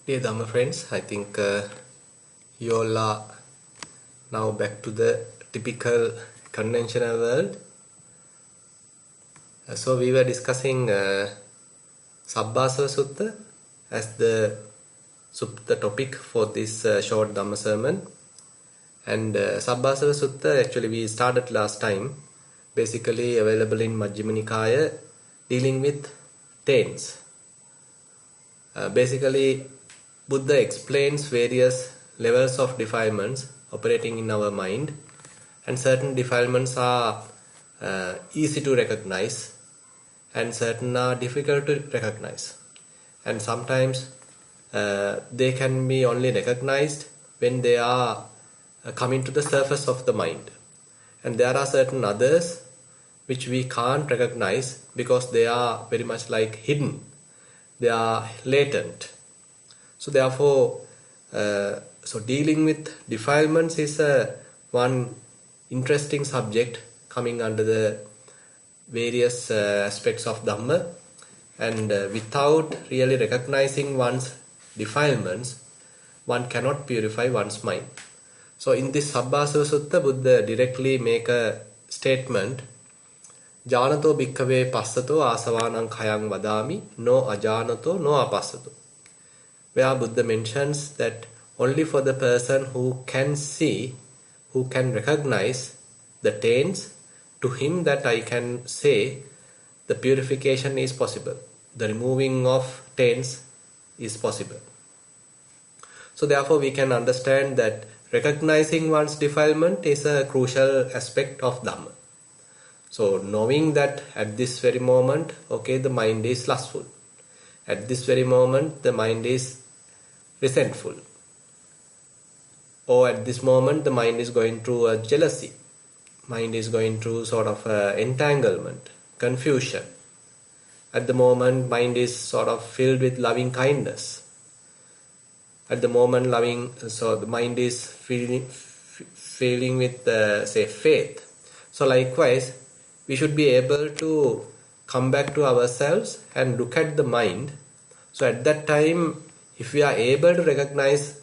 Dear Dhamma friends, I think you all are now back to the typical conventional world. So we were discussing Sabbasava Sutta as the topic for this short Dhamma sermon. And Sabbasava Sutta actually we started last time, basically available in Majjhima Nikaya, dealing with taints. Basically, Buddha explains various levels of defilements operating in our mind, and certain defilements are easy to recognize and certain are difficult to recognize. And sometimes they can be only recognized when they are coming to the surface of the mind. And there are certain others which we can't recognize because they are very much like hidden. They are latent. So therefore, dealing with defilements is one interesting subject coming under the various aspects of Dhamma. And without really recognizing one's defilements, one cannot purify one's mind. So in this Sabbasava Sutta, Buddha directly make a statement, Janato bhikkhave passato asavanang khayang vadami, no ajanato no apassato. Where Buddha mentions that only for the person who can see, who can recognize the taints, to him that I can say the purification is possible. The removing of taints is possible. So therefore we can understand that recognizing one's defilement is a crucial aspect of Dhamma. So knowing that at this very moment, okay, the mind is lustful. At this very moment, the mind is resentful. Or at this moment, the mind is going through a jealousy. Mind is going through sort of entanglement, confusion. At the moment, mind is sort of filled with loving kindness. At the moment, the mind is filling with, say, faith. So likewise, we should be able to come back to ourselves and look at the mind. So at that time, if we are able to recognize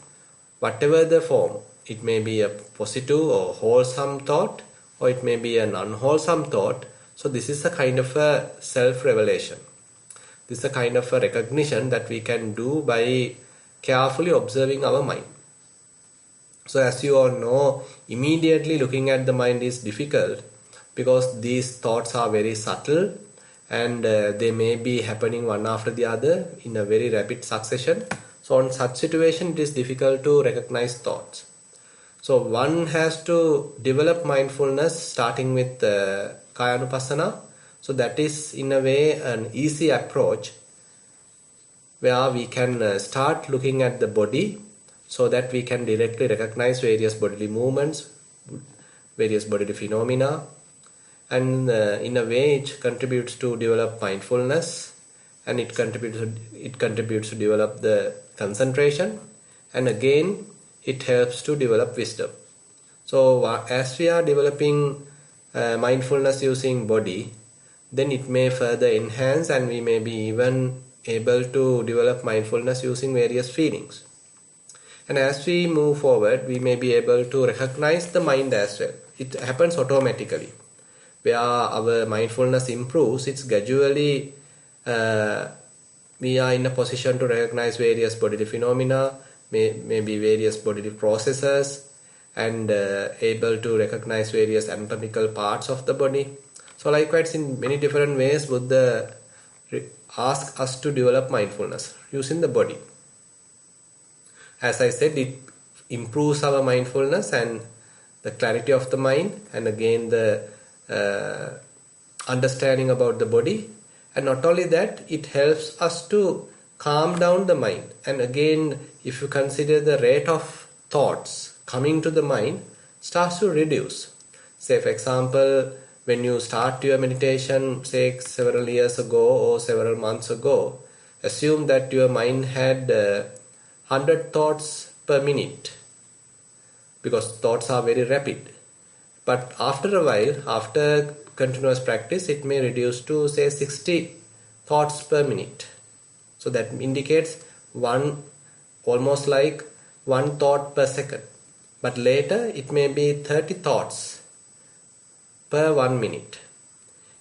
whatever the form, it may be a positive or wholesome thought, or it may be an unwholesome thought. So this is a kind of a self-revelation. This is a kind of a recognition that we can do by carefully observing our mind. So as you all know, immediately looking at the mind is difficult because these thoughts are very subtle and they may be happening one after the other in a very rapid succession. So on such situation, it is difficult to recognize thoughts. So one has to develop mindfulness starting with Kayanupassana. So that is in a way an easy approach where we can start looking at the body so that we can directly recognize various bodily movements, various bodily phenomena, and in a way it contributes to develop mindfulness, and it contributes to develop the concentration, and again it helps to develop wisdom. So as we are developing mindfulness using body, then it may further enhance and we may be even able to develop mindfulness using various feelings. And as we move forward, we may be able to recognize the mind as well. It happens automatically. Where our mindfulness improves, it's gradually we are in a position to recognize various bodily phenomena, maybe various bodily processes, and able to recognize various anatomical parts of the body. So likewise, in many different ways, Buddha asks us to develop mindfulness using the body. As I said, it improves our mindfulness and the clarity of the mind, and again the understanding about the body. And not only that, it helps us to calm down the mind. And again, if you consider the rate of thoughts coming to the mind starts to reduce. Say for example, when you start your meditation, say several years ago or several months ago, assume that your mind had 100 thoughts per minute, because thoughts are very rapid. But after a while, after continuous practice, it may reduce to say 60 thoughts per minute. So that indicates one almost like one thought per second. But later it may be 30 thoughts per 1 minute.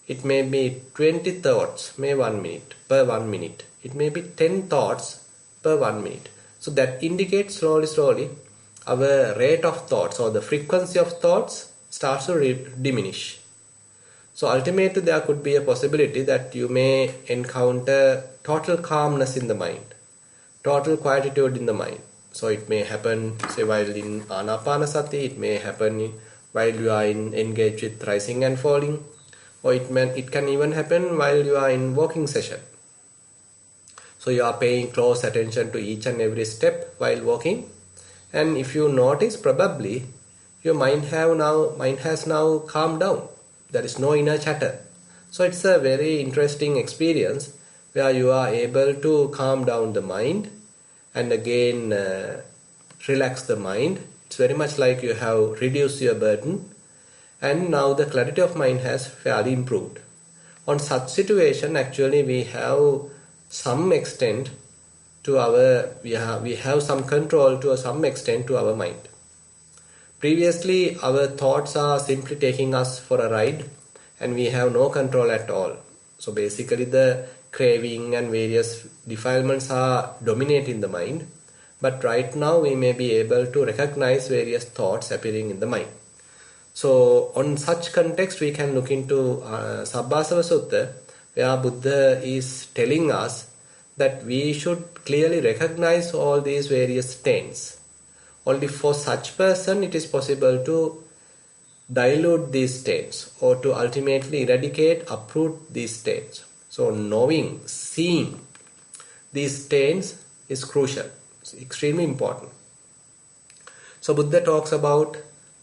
It may be 20 thoughts per 1 minute. It may be 10 thoughts per 1 minute. So that indicates slowly our rate of thoughts or the frequency of thoughts starts to diminish. So ultimately there could be a possibility that you may encounter total calmness in the mind, total quietude in the mind. So it may happen, say, while in Anapanasati, it may happen while you are engaged with rising and falling, or it can even happen while you are in walking session. So you are paying close attention to each and every step while walking, and if you notice, probably your mind has now calmed down. There is no inner chatter. So it's a very interesting experience where you are able to calm down the mind and again relax the mind. It's very much like you have reduced your burden, and now the clarity of mind has fairly improved. On such situation, actually we have some extent to we have some control to some extent to our mind. Previously, our thoughts are simply taking us for a ride and we have no control at all. So basically the craving and various defilements are dominating the mind. But right now we may be able to recognize various thoughts appearing in the mind. So on such context we can look into Sabbasava Sutta, where Buddha is telling us that we should clearly recognize all these various stains. Only for such person it is possible to dilute these stains or to ultimately eradicate, uproot these stains. So knowing, seeing these stains is crucial. It's extremely important. So Buddha talks about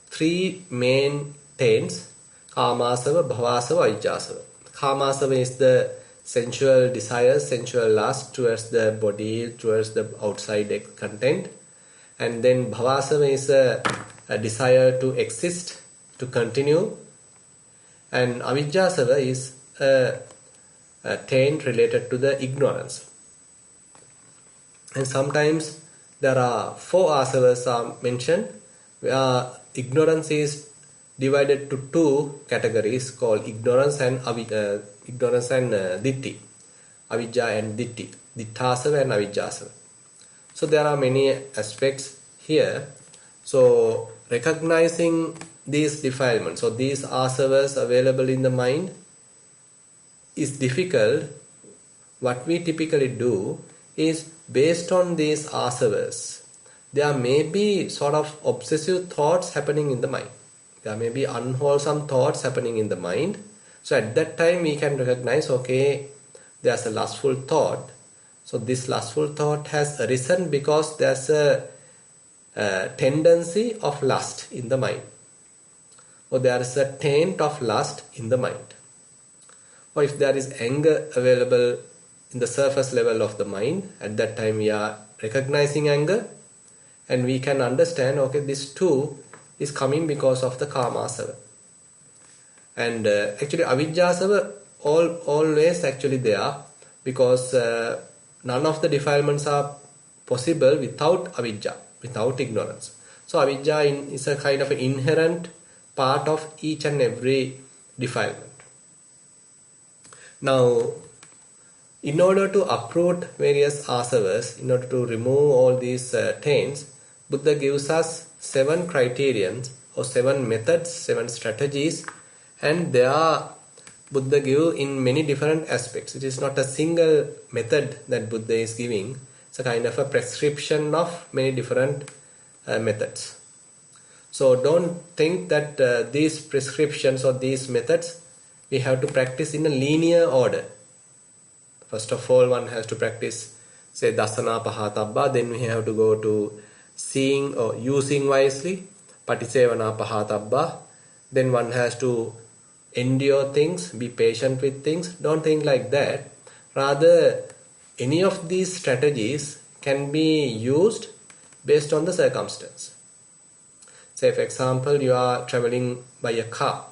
three main taints: Kamasava, Bhavasava, Avijjasava. Kamasava is the sensual desire, sensual lust towards the body, towards the outside content. And then Bhavasava is a desire to exist, to continue. And Avijjasava is a taint related to the ignorance. And sometimes there are four asavas are mentioned, where ignorance is divided to two categories called ignorance and ditti, avijja and ditti, ditthasava and avijjasava. So there are many aspects here. So recognizing these defilements, or these asavas available in the mind, is difficult. What we typically do is, based on these asavas, there may be sort of obsessive thoughts happening in the mind. There may be unwholesome thoughts happening in the mind. So at that time we can recognize, okay, there's a lustful thought. So this lustful thought has arisen because there's a tendency of lust in the mind, or there is a taint of lust in the mind. Or if there is anger available in the surface level of the mind, at that time we are recognizing anger and we can understand, okay, this too is coming because of the Kamasava. And actually Avijjasava always actually there, because none of the defilements are possible without avijja, without ignorance. So avijja is a kind of an inherent part of each and every defilement. Now, in order to uproot various asavas, in order to remove all these taints, Buddha gives us 7 criterions or 7 methods, 7 strategies, and they are Buddha give in many different aspects. It is not a single method that Buddha is giving. It's a kind of a prescription of many different methods. So don't think that these prescriptions or these methods we have to practice in a linear order. First of all, one has to practice, say, dasana pahatabba, then we have to go to seeing or using wisely, patisevana pahatabba, then one has to endure things, be patient with things. Don't think like that. Rather, any of these strategies can be used based on the circumstance. Say, for example, you are traveling by a car.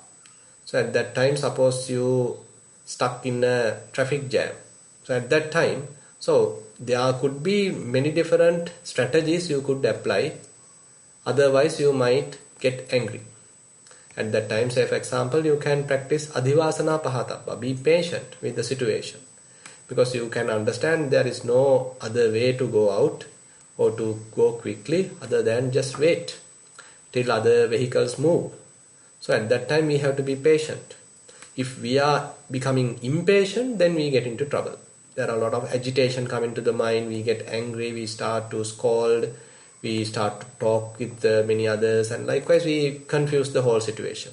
So at that time, suppose you stuck in a traffic jam. So at that time, So there could be many different strategies you could apply, otherwise you might get angry. At that time, say for example, you can practice adhivasana pahatabba, be patient with the situation, because you can understand there is no other way to go out or to go quickly other than just wait till other vehicles move. So at that time we have to be patient. If we are becoming impatient, then we get into trouble. There are a lot of agitation coming to the mind, we get angry, we start to scold, we start to talk with many others, and likewise we confuse the whole situation.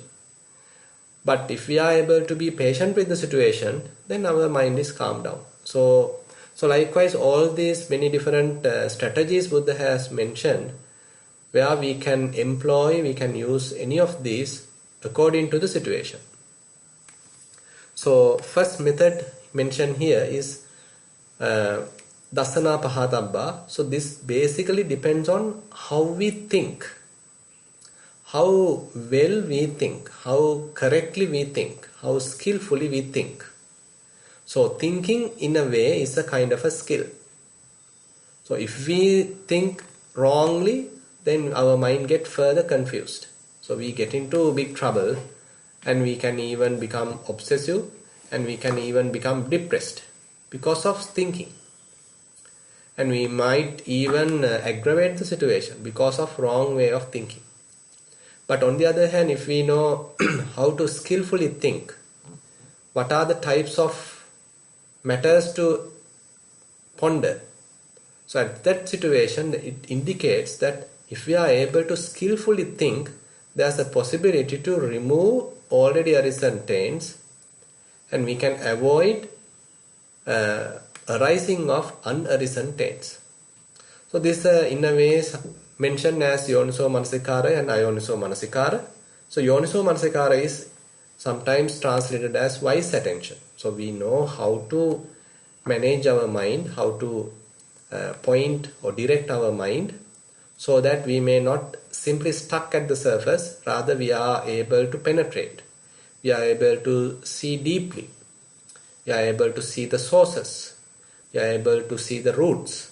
But if we are able to be patient with the situation, then our mind is calmed down. So likewise, all these many different strategies Buddha has mentioned, where we can employ, we can use any of these according to the situation. So first method mentioned here is dasana pahatabba. So this basically depends on how we think, how well we think, how correctly we think, how skillfully we think. So thinking in a way is a kind of a skill. So if we think wrongly, then our mind gets further confused. So we get into big trouble, and we can even become obsessive, and we can even become depressed because of thinking. And we might even aggravate the situation because of wrong way of thinking. But on the other hand, if we know how to skillfully think, what are the types of matters to ponder, so at that situation it indicates that if we are able to skillfully think, there's a possibility to remove already arisen taints, and we can avoid arising of unarisen taints. So this in a way is mentioned as yoniso manasikara and ayoniso manasikara. So yoniso manasikara is sometimes translated as wise attention. So we know how to manage our mind, how to point or direct our mind, so that we may not simply stuck at the surface, rather we are able to penetrate, we are able to see deeply, we are able to see the sources, we are able to see the roots.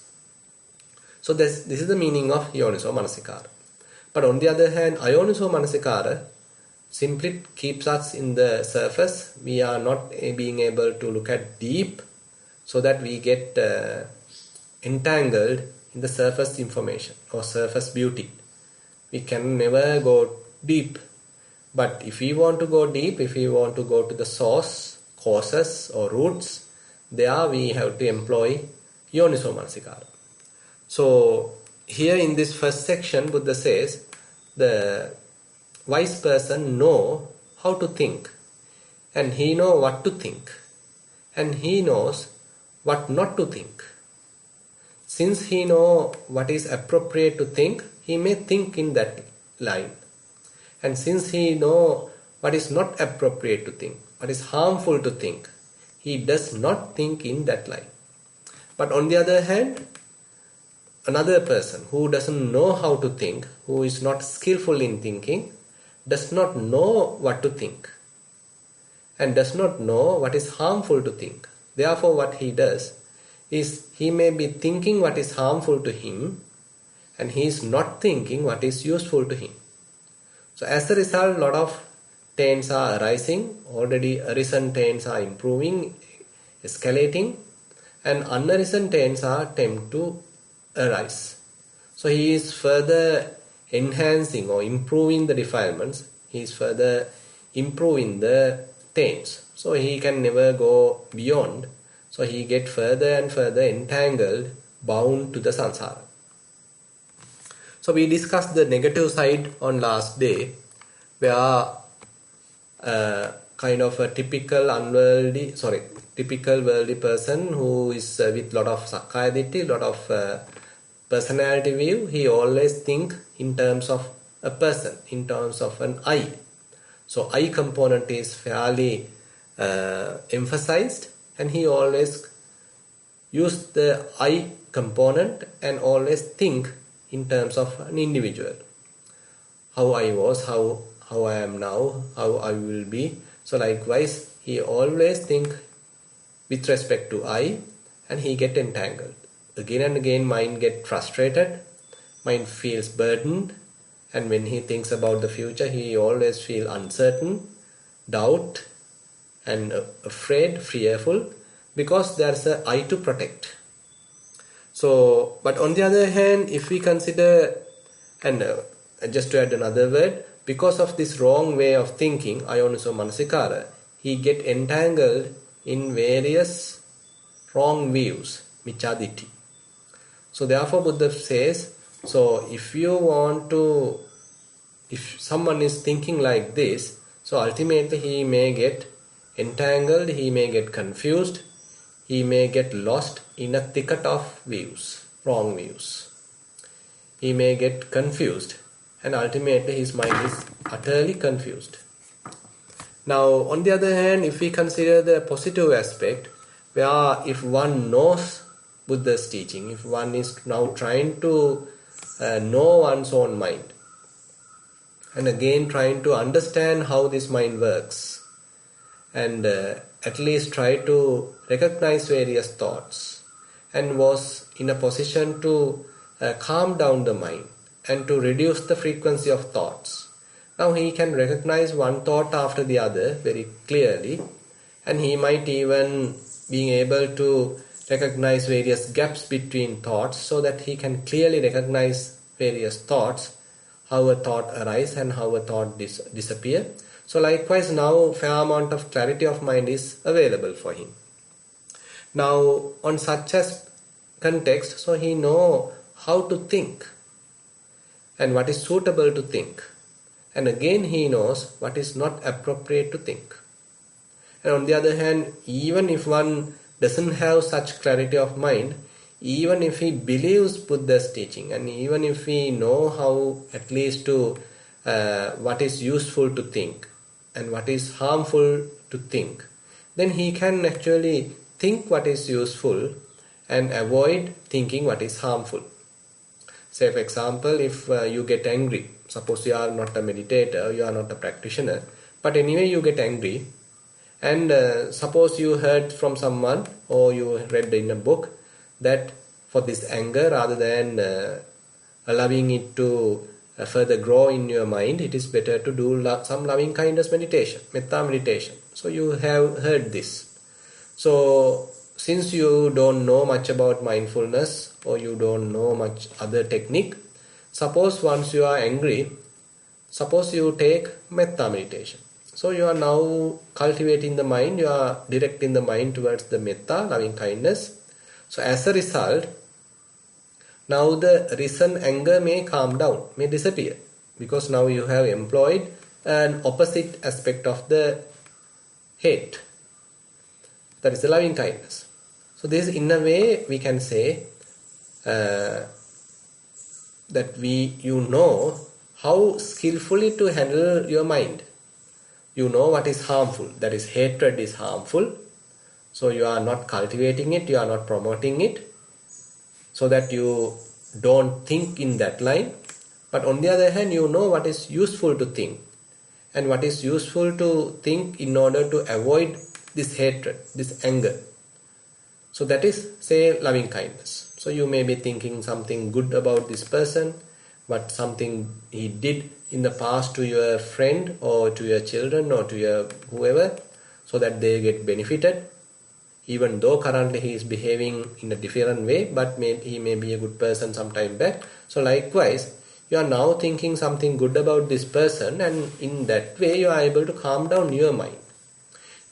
So this is the meaning of yoniso manasikara. But on the other hand, ayoniso manasikara simply keeps us in the surface. We are not being able to look at deep, so that we get entangled in the surface information or surface beauty. We can never go deep. But if we want to go deep, if we want to go to the source, causes or roots, there we have to employ yoniso manasikara. So here in this first section, Buddha says the wise person know how to think, and he know what to think, and he knows what not to think. Since he know what is appropriate to think, he may think in that line. And since he know what is not appropriate to think, what is harmful to think, he does not think in that line. But on the other hand, another person who doesn't know how to think, who is not skillful in thinking, does not know what to think, and does not know what is harmful to think. Therefore, what he does is he may be thinking what is harmful to him, and he is not thinking what is useful to him. So as a result, a lot of taints are arising. Already arisen taints are improving, escalating, and unarisen taints are tend to arise. So he is further enhancing or improving the defilements. He is further improving the taints. So he can never go beyond. So he gets further and further entangled, bound to the samsara. So we discussed the negative side on last day, where kind of a typical worldly person who is with lot of sakkaya ditthi, lot of personality view, he always think in terms of a person, in terms of an I. So I component is fairly emphasized, and he always use the I component and always think in terms of an individual. How I was, how I am now, how I will be. So likewise, he always think with respect to I, and he get entangled. Again and again mind get frustrated, mind feels burdened, and when he thinks about the future he always feel uncertain, doubt, and afraid, fearful, because there's a I to protect. So, but on the other hand, if we consider, and just to add another word, because of this wrong way of thinking, ayoniso manasikara, he get entangled in various wrong views, michaditi. So therefore Buddha says, so if someone is thinking like this, so ultimately he may get entangled, he may get confused, he may get lost in a thicket of views, wrong views. He may get confused, and ultimately his mind is utterly confused. Now, on the other hand, if we consider the positive aspect, where if one knows Buddha's teaching, if one is now trying to know one's own mind, and again trying to understand how this mind works, and at least try to recognize various thoughts, and was in a position to calm down the mind and to reduce the frequency of thoughts. Now he can recognize one thought after the other very clearly, and he might even be able to recognize various gaps between thoughts so that he can clearly recognize various thoughts, how a thought arises and how a thought disappears. So likewise now fair amount of clarity of mind is available for him. Now on such a context, so he know how to think and what is suitable to think. And again he knows what is not appropriate to think. And on the other hand, even if one doesn't have such clarity of mind, even if he believes Buddha's teaching, and even if he know how at least to what is useful to think and what is harmful to think, then he can actually think what is useful and avoid thinking what is harmful. Say for example, if you get angry, suppose you are not a meditator, you are not a practitioner, but anyway you get angry, and suppose you heard from someone or you read in a book that for this anger, rather than allowing it to further grow in your mind, it is better to do some loving kindness meditation, metta meditation. So you have heard this. So since you don't know much about mindfulness or you don't know much other technique, suppose once you are angry, suppose you take metta meditation. So you are now cultivating the mind, you are directing the mind towards the metta, loving kindness. So as a result, now the recent anger may calm down, may disappear, because now you have employed an opposite aspect of the hate, that is the loving kindness. So this, in a way, we can say that you know how skillfully to handle your mind. You know what is harmful, that is hatred is harmful. So you are not cultivating it, you are not promoting it, so that you don't think in that line. But on the other hand, you know what is useful to think and what is useful to think in order to avoid this hatred, this anger. So that is, say, loving kindness. So you may be thinking something good about this person, but something he did in the past to your friend or to your children or to your whoever, so that they get benefited, even though currently he is behaving in a different way, but he may be a good person some time back. So likewise, you are now thinking something good about this person, and in that way you are able to calm down your mind.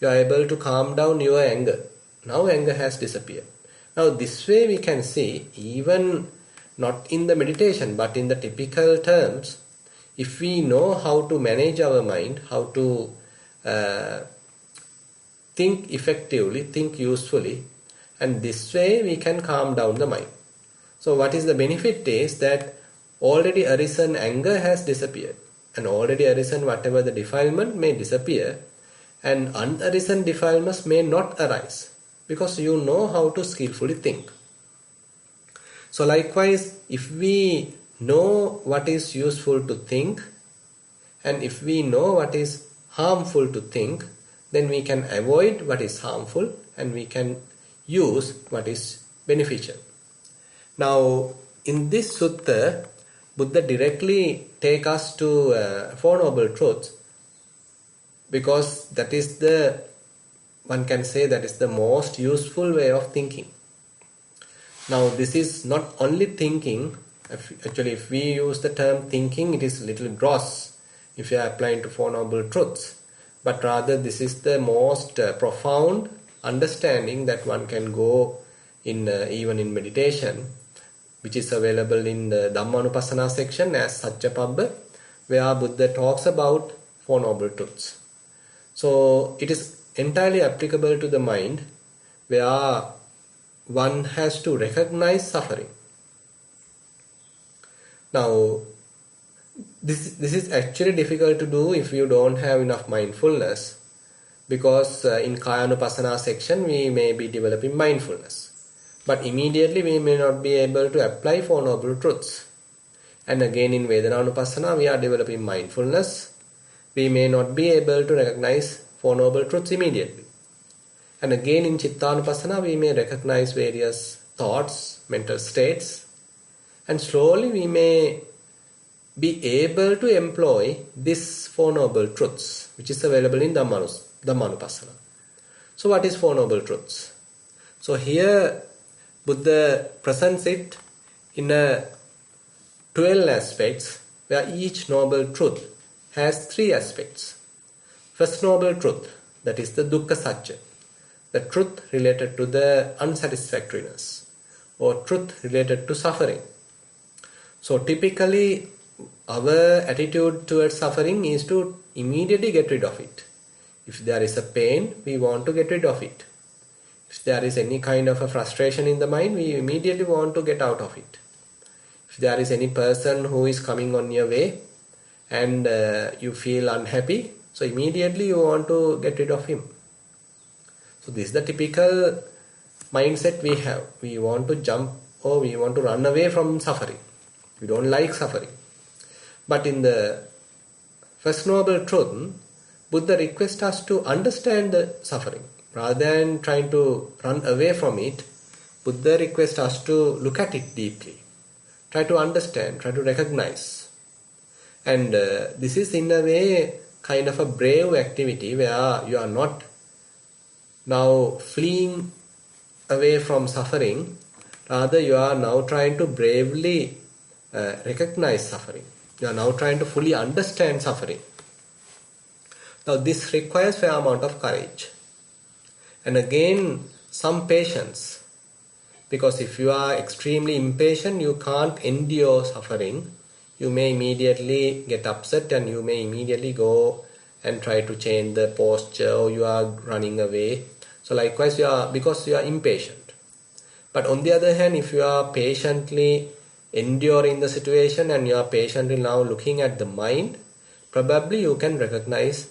You are able to calm down your anger. Now anger has disappeared. Now this way we can see, even not in the meditation but in the typical terms, if we know how to manage our mind, how to think effectively, think usefully, and this way we can calm down the mind. So what is the benefit is that already arisen anger has disappeared, and already arisen whatever the defilement may disappear, and unarisen defilements may not arise, because you know how to skillfully think. So likewise, if we know what is useful to think, and if we know what is harmful to think, then we can avoid what is harmful, and we can use what is beneficial. Now, in this sutta, Buddha directly take us to Four Noble Truths, because that is one can say that is the most useful way of thinking. Now, this is not only thinking. Actually, if we use the term thinking, it is a little gross if you are applying to Four Noble Truths. But rather, this is the most profound understanding that one can go in even in meditation, which is available in the Dhammanupassana section as Satchapabba, where Buddha talks about Four Noble Truths. So, it is entirely applicable to the mind, where one has to recognize suffering. Now, this is actually difficult to do if you don't have enough mindfulness, because in Kayanupassana section we may be developing mindfulness, but immediately we may not be able to apply Four Noble Truths. And again in Vedananupassana we are developing mindfulness, we may not be able to recognize Four Noble Truths immediately. And again in Chittanupassana we may recognize various thoughts, mental states, and slowly we may be able to employ this Four Noble Truths, which is available in Dhammanupassana. So what is Four Noble Truths? So here Buddha presents it in 12 aspects, where each Noble Truth has 3 aspects. First Noble Truth, that is the Dukkha Satya, the truth related to the unsatisfactoriness, or truth related to suffering. So typically our attitude towards suffering is to immediately get rid of it. If there is a pain, we want to get rid of it. If there is any kind of a frustration in the mind, we immediately want to get out of it. If there is any person who is coming on your way and you feel unhappy, so immediately you want to get rid of him. So this is the typical mindset we have. We want to jump, or we want to run away from suffering. We don't like suffering. But in the First Noble Truth, Buddha requests us to understand the suffering. Rather than trying to run away from it, Buddha requests us to look at it deeply. Try to understand, try to recognize. And this is in a way kind of a brave activity, where you are not now fleeing away from suffering. Rather, you are now trying to bravely recognize suffering. You are now trying to fully understand suffering. Now this requires a fair amount of courage. And again, some patience. Because if you are extremely impatient, you can't endure suffering. You may immediately get upset, and you may immediately go and try to change the posture, or you are running away. So likewise, because you are impatient. But on the other hand, if you are patiently enduring the situation and you are patiently now looking at the mind, probably you can recognize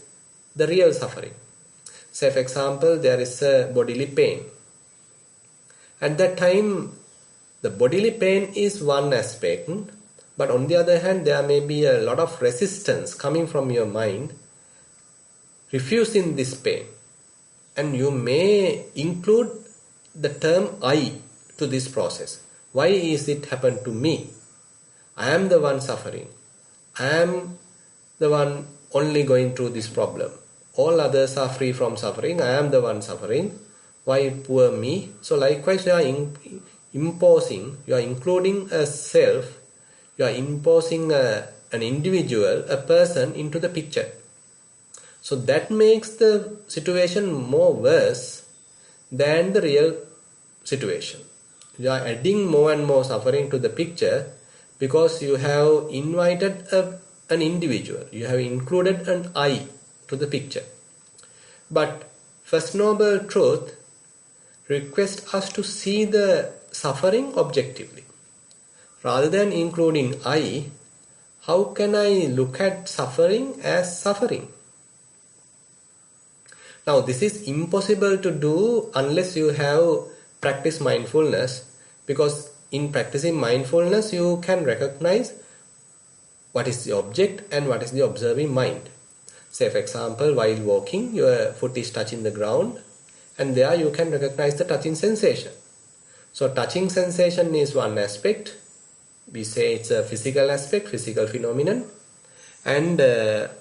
the real suffering. Say for example, there is a bodily pain. At that time, the bodily pain is one aspect, but on the other hand, there may be a lot of resistance coming from your mind, refusing this pain. And you may include the term I to this process. Why is it happened to me? I am the one suffering. I am the one only going through this problem. All others are free from suffering. I am the one suffering. Why poor me? So likewise, you are imposing, you are including a self, you are imposing an individual, a person into the picture. So that makes the situation more worse than the real situation. You are adding more and more suffering to the picture because you have invited an individual. You have included an I to the picture. But First Noble Truth requests us to see the suffering objectively. Rather than including I, how can I look at suffering as suffering? Now this is impossible to do unless you have practiced mindfulness, because in practicing mindfulness you can recognize what is the object and what is the observing mind. Say for example, while walking, your foot is touching the ground and there you can recognize the touching sensation. So touching sensation is one aspect. We say it's a physical aspect, physical phenomenon, and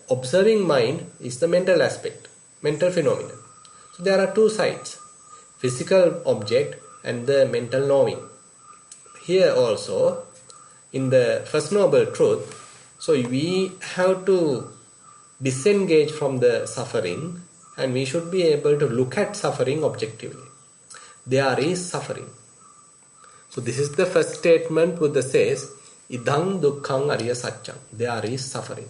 observing mind is the mental aspect, mental phenomenon. So there are two sides, physical object and the mental knowing. Here also, in the First Noble Truth, so we have to disengage from the suffering, and we should be able to look at suffering objectively. There is suffering. So this is the first statement Buddha says, idang dukkhang ariya satcham. There is suffering.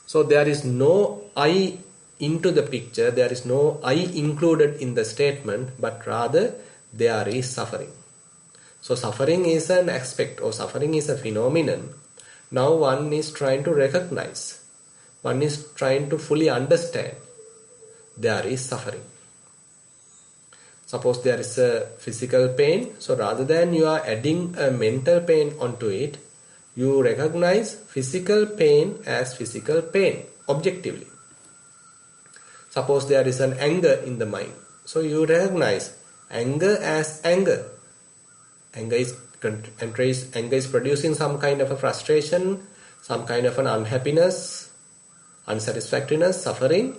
So there is no I into the picture, there is no I included in the statement, but rather there is suffering. So suffering is an aspect, or suffering is a phenomenon. Now one is trying to recognize, one is trying to fully understand there is suffering. Suppose there is a physical pain, so rather than you are adding a mental pain onto it, you recognize physical pain as physical pain, objectively. Suppose there is an anger in the mind, so you recognize anger as anger. Anger is producing some kind of a frustration, some kind of an unhappiness, unsatisfactoriness, suffering,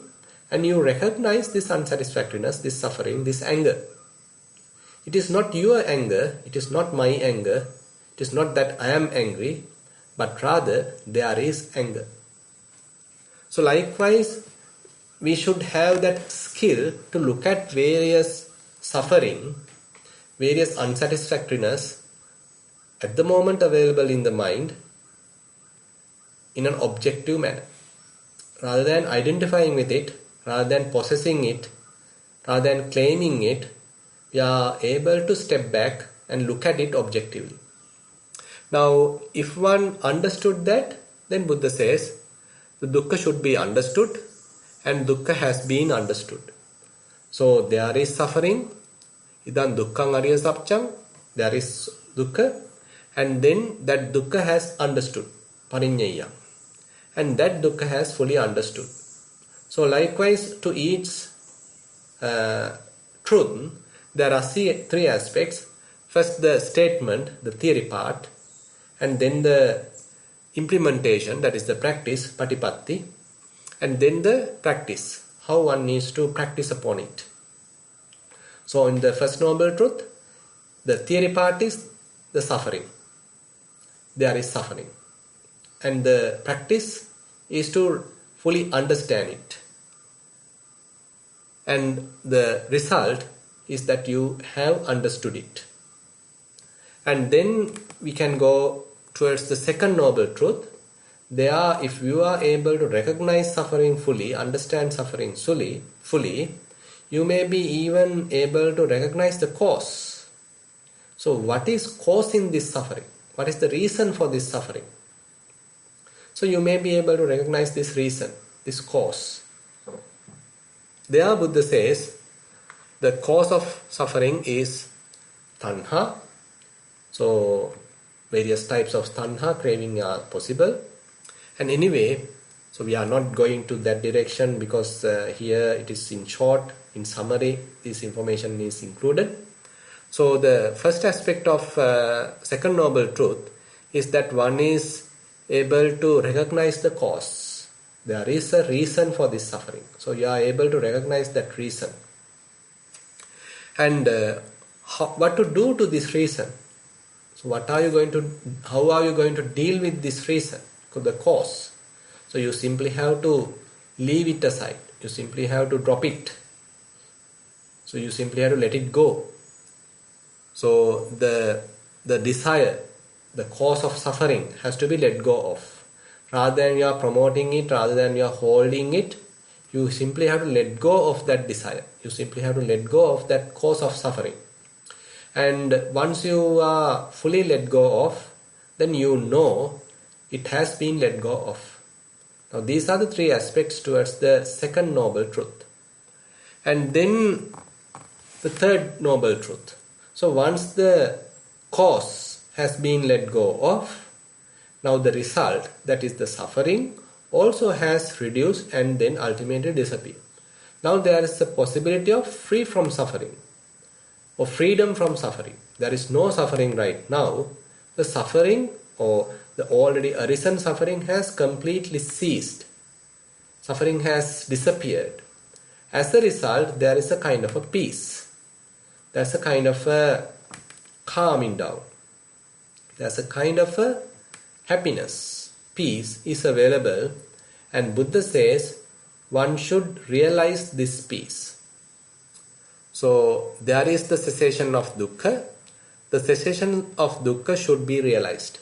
and you recognize this unsatisfactoriness, this suffering, this anger. It is not your anger, it is not my anger, it is not that I am angry, but rather there is anger. So likewise, we should have that skill to look at various suffering, various unsatisfactoriness at the moment available in the mind in an objective manner. Rather than identifying with it, rather than possessing it, rather than claiming it, we are able to step back and look at it objectively. Now, if one understood that, then Buddha says the dukkha should be understood, and dukkha has been understood. So there is suffering, idang dukkhang ariya satcham, there is dukkha, and then that dukkha has understood, pariññaya, and that dukkha has fully understood. So likewise, to each truth, there are three aspects. First the statement, the theory part, and then the implementation, that is the practice, patipatti, and then the practice, how one needs to practice upon it. So in the First Noble Truth, the theory part is the suffering. There is suffering. And the practice is to fully understand it. And the result is that you have understood it. And then we can go towards the Second Noble Truth. There, if you are able to recognize suffering fully, understand suffering fully, you may be even able to recognize the cause. So what is causing this suffering? What is the reason for this suffering? So you may be able to recognize this reason, this cause. There Buddha says the cause of suffering is tanha. So various types of tanha, craving are possible. And anyway, so we are not going to that direction because here it is in short, in summary, this information is included. So the first aspect of Second Noble Truth is that one is able to recognize the cause. There is a reason for this suffering. So you are able to recognize that reason. And what to do to this reason? So how are you going to deal with this reason, the cause? So you simply have to leave it aside. You simply have to drop it. So you simply have to let it go. So the desire, the cause of suffering has to be let go of. Rather than you are promoting it, rather than you are holding it, you simply have to let go of that desire. You simply have to let go of that cause of suffering. And once you are fully let go of, then you know it has been let go of. Now these are the three aspects towards the Second Noble Truth. And then the Third Noble Truth. So once the cause has been let go of, now the result, that is the suffering, also has reduced and then ultimately disappeared. Now there is a possibility of free from suffering or freedom from suffering. There is no suffering right now. The suffering or the already arisen suffering has completely ceased. Suffering has disappeared. As a result, there is a kind of a peace. There's a kind of a calming down. There's a kind of a happiness. Peace is available, and Buddha says one should realize this peace. So there is the cessation of dukkha. The cessation of dukkha should be realized.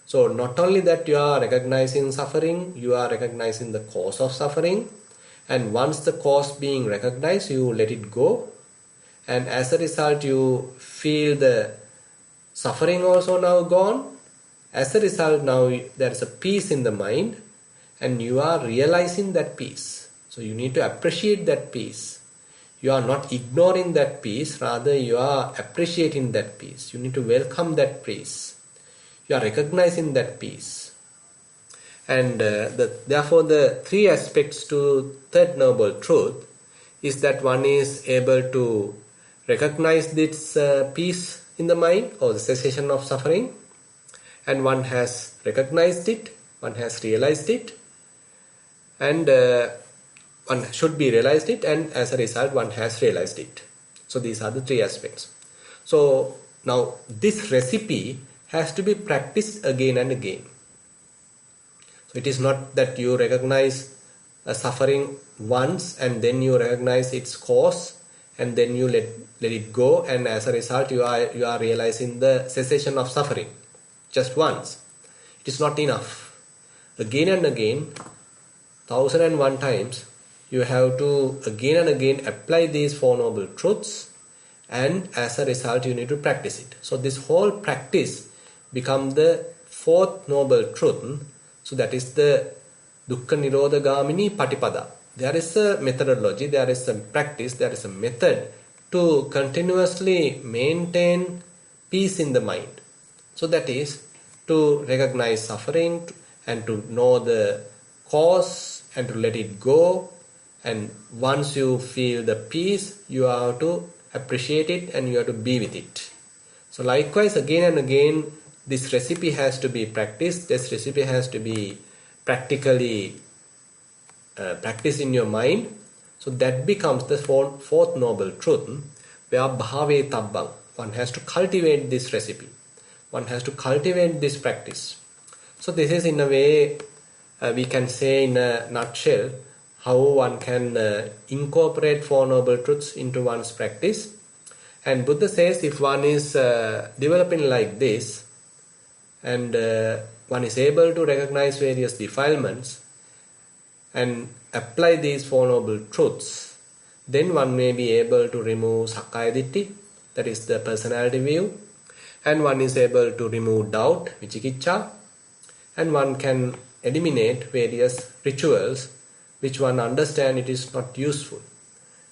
So not only that you are recognizing suffering, you are recognizing the cause of suffering, and once the cause being recognized, you let it go, and as a result you feel the suffering also now gone. As a result, now there is a peace in the mind, and you are realizing that peace. So you need to appreciate that peace. You are not ignoring that peace, rather you are appreciating that peace. You need to welcome that peace. You are recognizing that peace. And therefore the three aspects to third noble truth is that one is able to recognize this peace in the mind or the cessation of suffering, and one has recognized it, one has realized it, and one should be realized it, and as a result one has realized it. So these are the three aspects. So now this recipe has to be practiced again and again. So it is not that you recognize a suffering once and then you recognize its cause and then you let it go, and as a result you are realizing the cessation of suffering just once. It is not enough. Again and again, 1001 times, you have to again and again apply these Four Noble Truths, and as a result you need to practice it. So this whole practice becomes the fourth noble truth. So that is the Dukkha Nirodha Gamini Patipada. There is a methodology, there is a practice, there is a method to continuously maintain peace in the mind. So that is to recognize suffering and to know the cause and to let it go. And once you feel the peace, you have to appreciate it and you have to be with it. So likewise, again and again, this recipe has to be practiced. This recipe has to be practically practiced in your mind. So that becomes the fourth noble truth, where bhave tabbang. One has to cultivate this recipe. One has to cultivate this practice. So this is in a way, we can say in a nutshell, how one can incorporate Four Noble Truths into one's practice. And Buddha says if one is developing like this, and one is able to recognize various defilements and apply these Four Noble Truths, then one may be able to remove Sakkaya Ditthi, that is the personality view, and one is able to remove doubt, Vicikiccha, and one can eliminate various rituals which one understand it is not useful.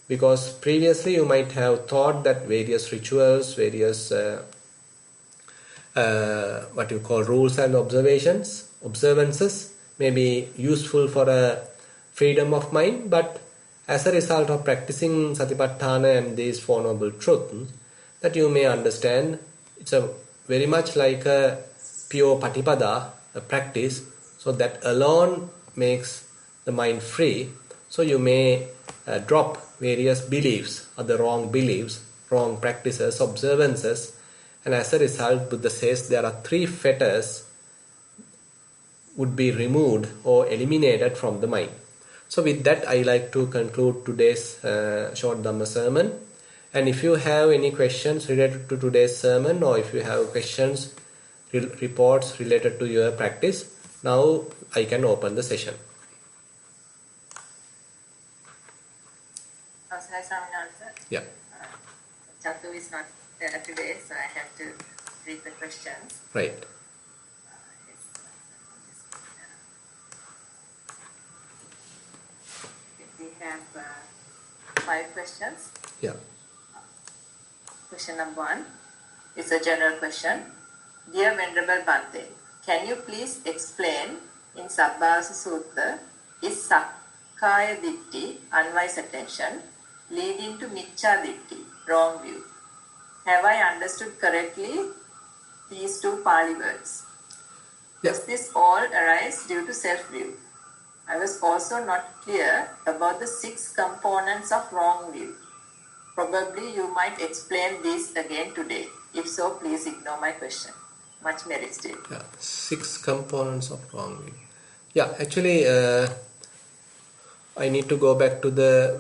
Because previously you might have thought that various rituals, various what you call rules and observances may be useful for a freedom of mind, but as a result of practicing Satipatthana and these Four Noble Truths, that you may understand it's a very much like a pure Patipada, a practice, so that alone makes the mind free. So you may drop various beliefs, other wrong beliefs, wrong practices, observances, and as a result Buddha says there are three fetters would be removed or eliminated from the mind. So with that I like to conclude today's short Dhamma sermon. And if you have any questions related to today's sermon, or if you have questions, reports related to your practice, now I can open the session. Yeah. Chatu is not there today, so I have to read the questions. Right. We have 5 questions. Yeah. Question number 1 is a general question. Dear Venerable Bhante, can you please explain in Sabbasava Sutta, is Sakkaya Ditti, unwise attention, leading to Miccha Ditti, wrong view. Have I understood correctly these two Pali words? Yeah. Does this all arise due to self-view? I was also not clear about the 6 components of wrong view. Probably you might explain these again today. If so, please ignore my question. Much merit still. Yeah, 6 components of wrong view. Yeah, actually, I need to go back to the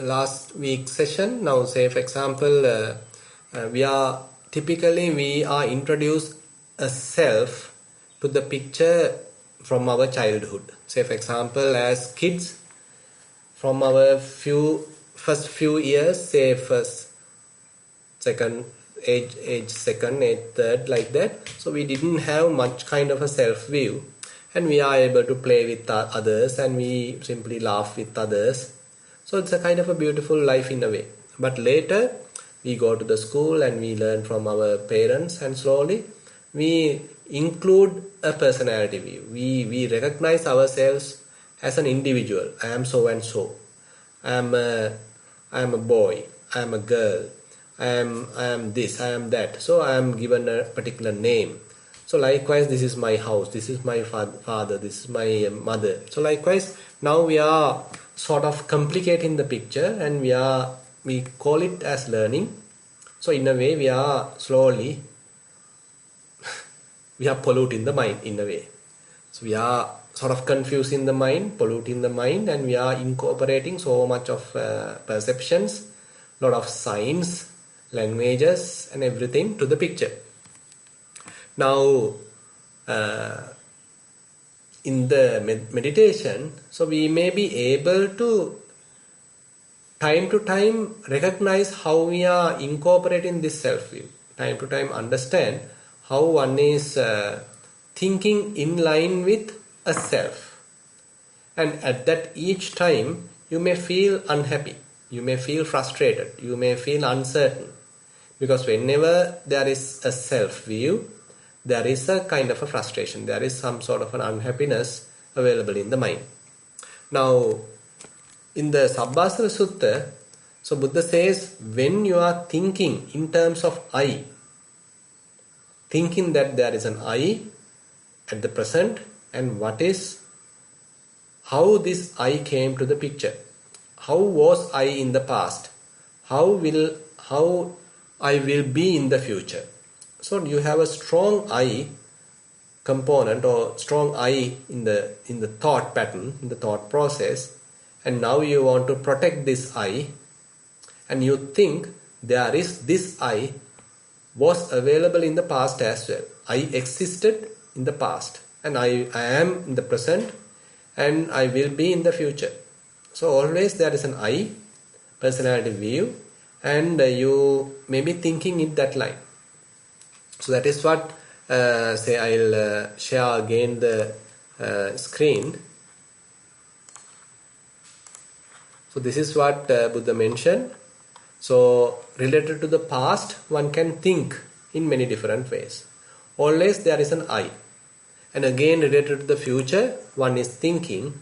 last week's session. Now, say for example, we are introduced a self to the picture from our childhood. Say for example, as kids, from our first few years, say first, second, age second, age third, like that. So we didn't have much kind of a self view, and we are able to play with others, and we simply laugh with others. So it's a kind of a beautiful life in a way. But later we go to the school and we learn from our parents, and slowly we include a personality view. We recognize ourselves as an individual. I am so and so. I am a boy. I am a girl. I am this. I am that. So I am given a particular name. So likewise, this is my house. This is my father. This is my mother. So likewise, now we are sort of complicating the picture, and we call it as learning. So in a way, we are slowly polluting the mind in a way. So we are sort of confusing the mind, polluting the mind, and we are incorporating so much of perceptions, lot of signs, languages, and everything to the picture. Now, in the meditation, so we may be able to time to time recognize how we are incorporating this self-view. Time to time understand how one is thinking in line with a self. And at that each time, you may feel unhappy. You may feel frustrated. You may feel uncertain. Because whenever there is a self-view, there is a kind of a frustration. There is some sort of an unhappiness available in the mind. Now, in the Sabbasava Sutta, so Buddha says, when you are thinking in terms of I, thinking that there is an I at the present, and how this I came to the picture. How was I in the past? How I will be in the future. So you have a strong I component, or strong I in the thought pattern, in the thought process, and now you want to protect this I, and you think there is this I was available in the past as well. I existed in the past, and I am in the present, and I will be in the future. So always there is an I, personality view, and you may be thinking in that line. So that is what, say I'll share again the screen. So this is what Buddha mentioned. So related to the past, one can think in many different ways. Always there is an I. And again, related to the future, one is thinking,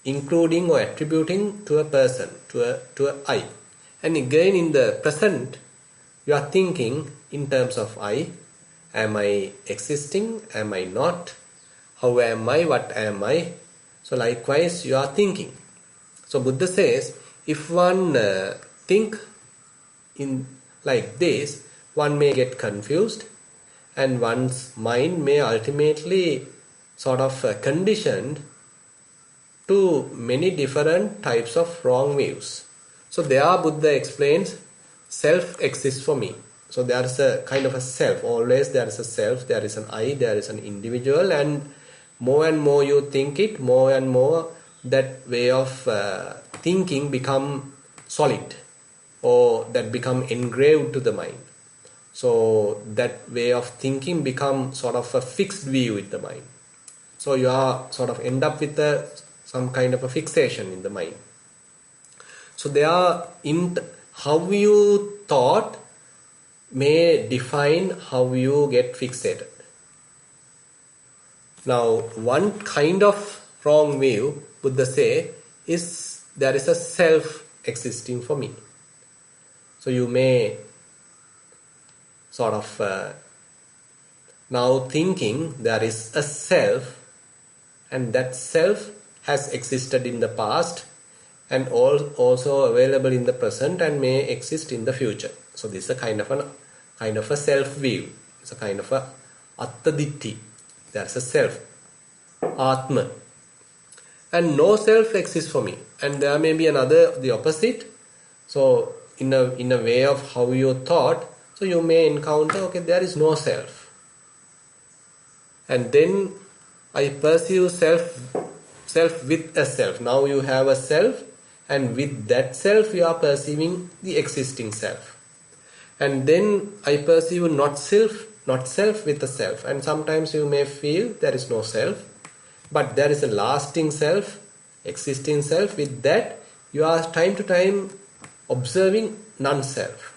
including or attributing to a person, to a I. And again, in the present, you are thinking in terms of I. Am I existing? Am I not? How am I? What am I? So likewise, you are thinking. So Buddha says, if one think in like this, one may get confused, and one's mind may ultimately sort of conditioned to many different types of wrong views. So there Buddha explains, self exists for me. So there is a kind of a self. Always there is a self, there is an I, there is an individual, and more you think it, more and more that way of thinking become solid, or that become engraved to the mind. So that way of thinking become sort of a fixed view in the mind. So you are sort of end up with some kind of a fixation in the mind. So they are in how you thought may define how you get fixated. Now, one kind of wrong view, Buddha say, is there is a self existing for me. So you may sort of now thinking there is a self, and that self has existed in the past and also available in the present and may exist in the future. So this is a kind of a self view. It's a kind of a atta ditti. There's a self, atma, and no self exists for me. And there may be the opposite. So in a way of how you thought, so you may encounter, okay, there is no self, and then I perceive self with a self. Now you have a self, and with that self you are perceiving the existing self. And then I perceive not self with a self. And sometimes you may feel there is no self, but there is a lasting self, existing self. With that you are time to time observing non-self.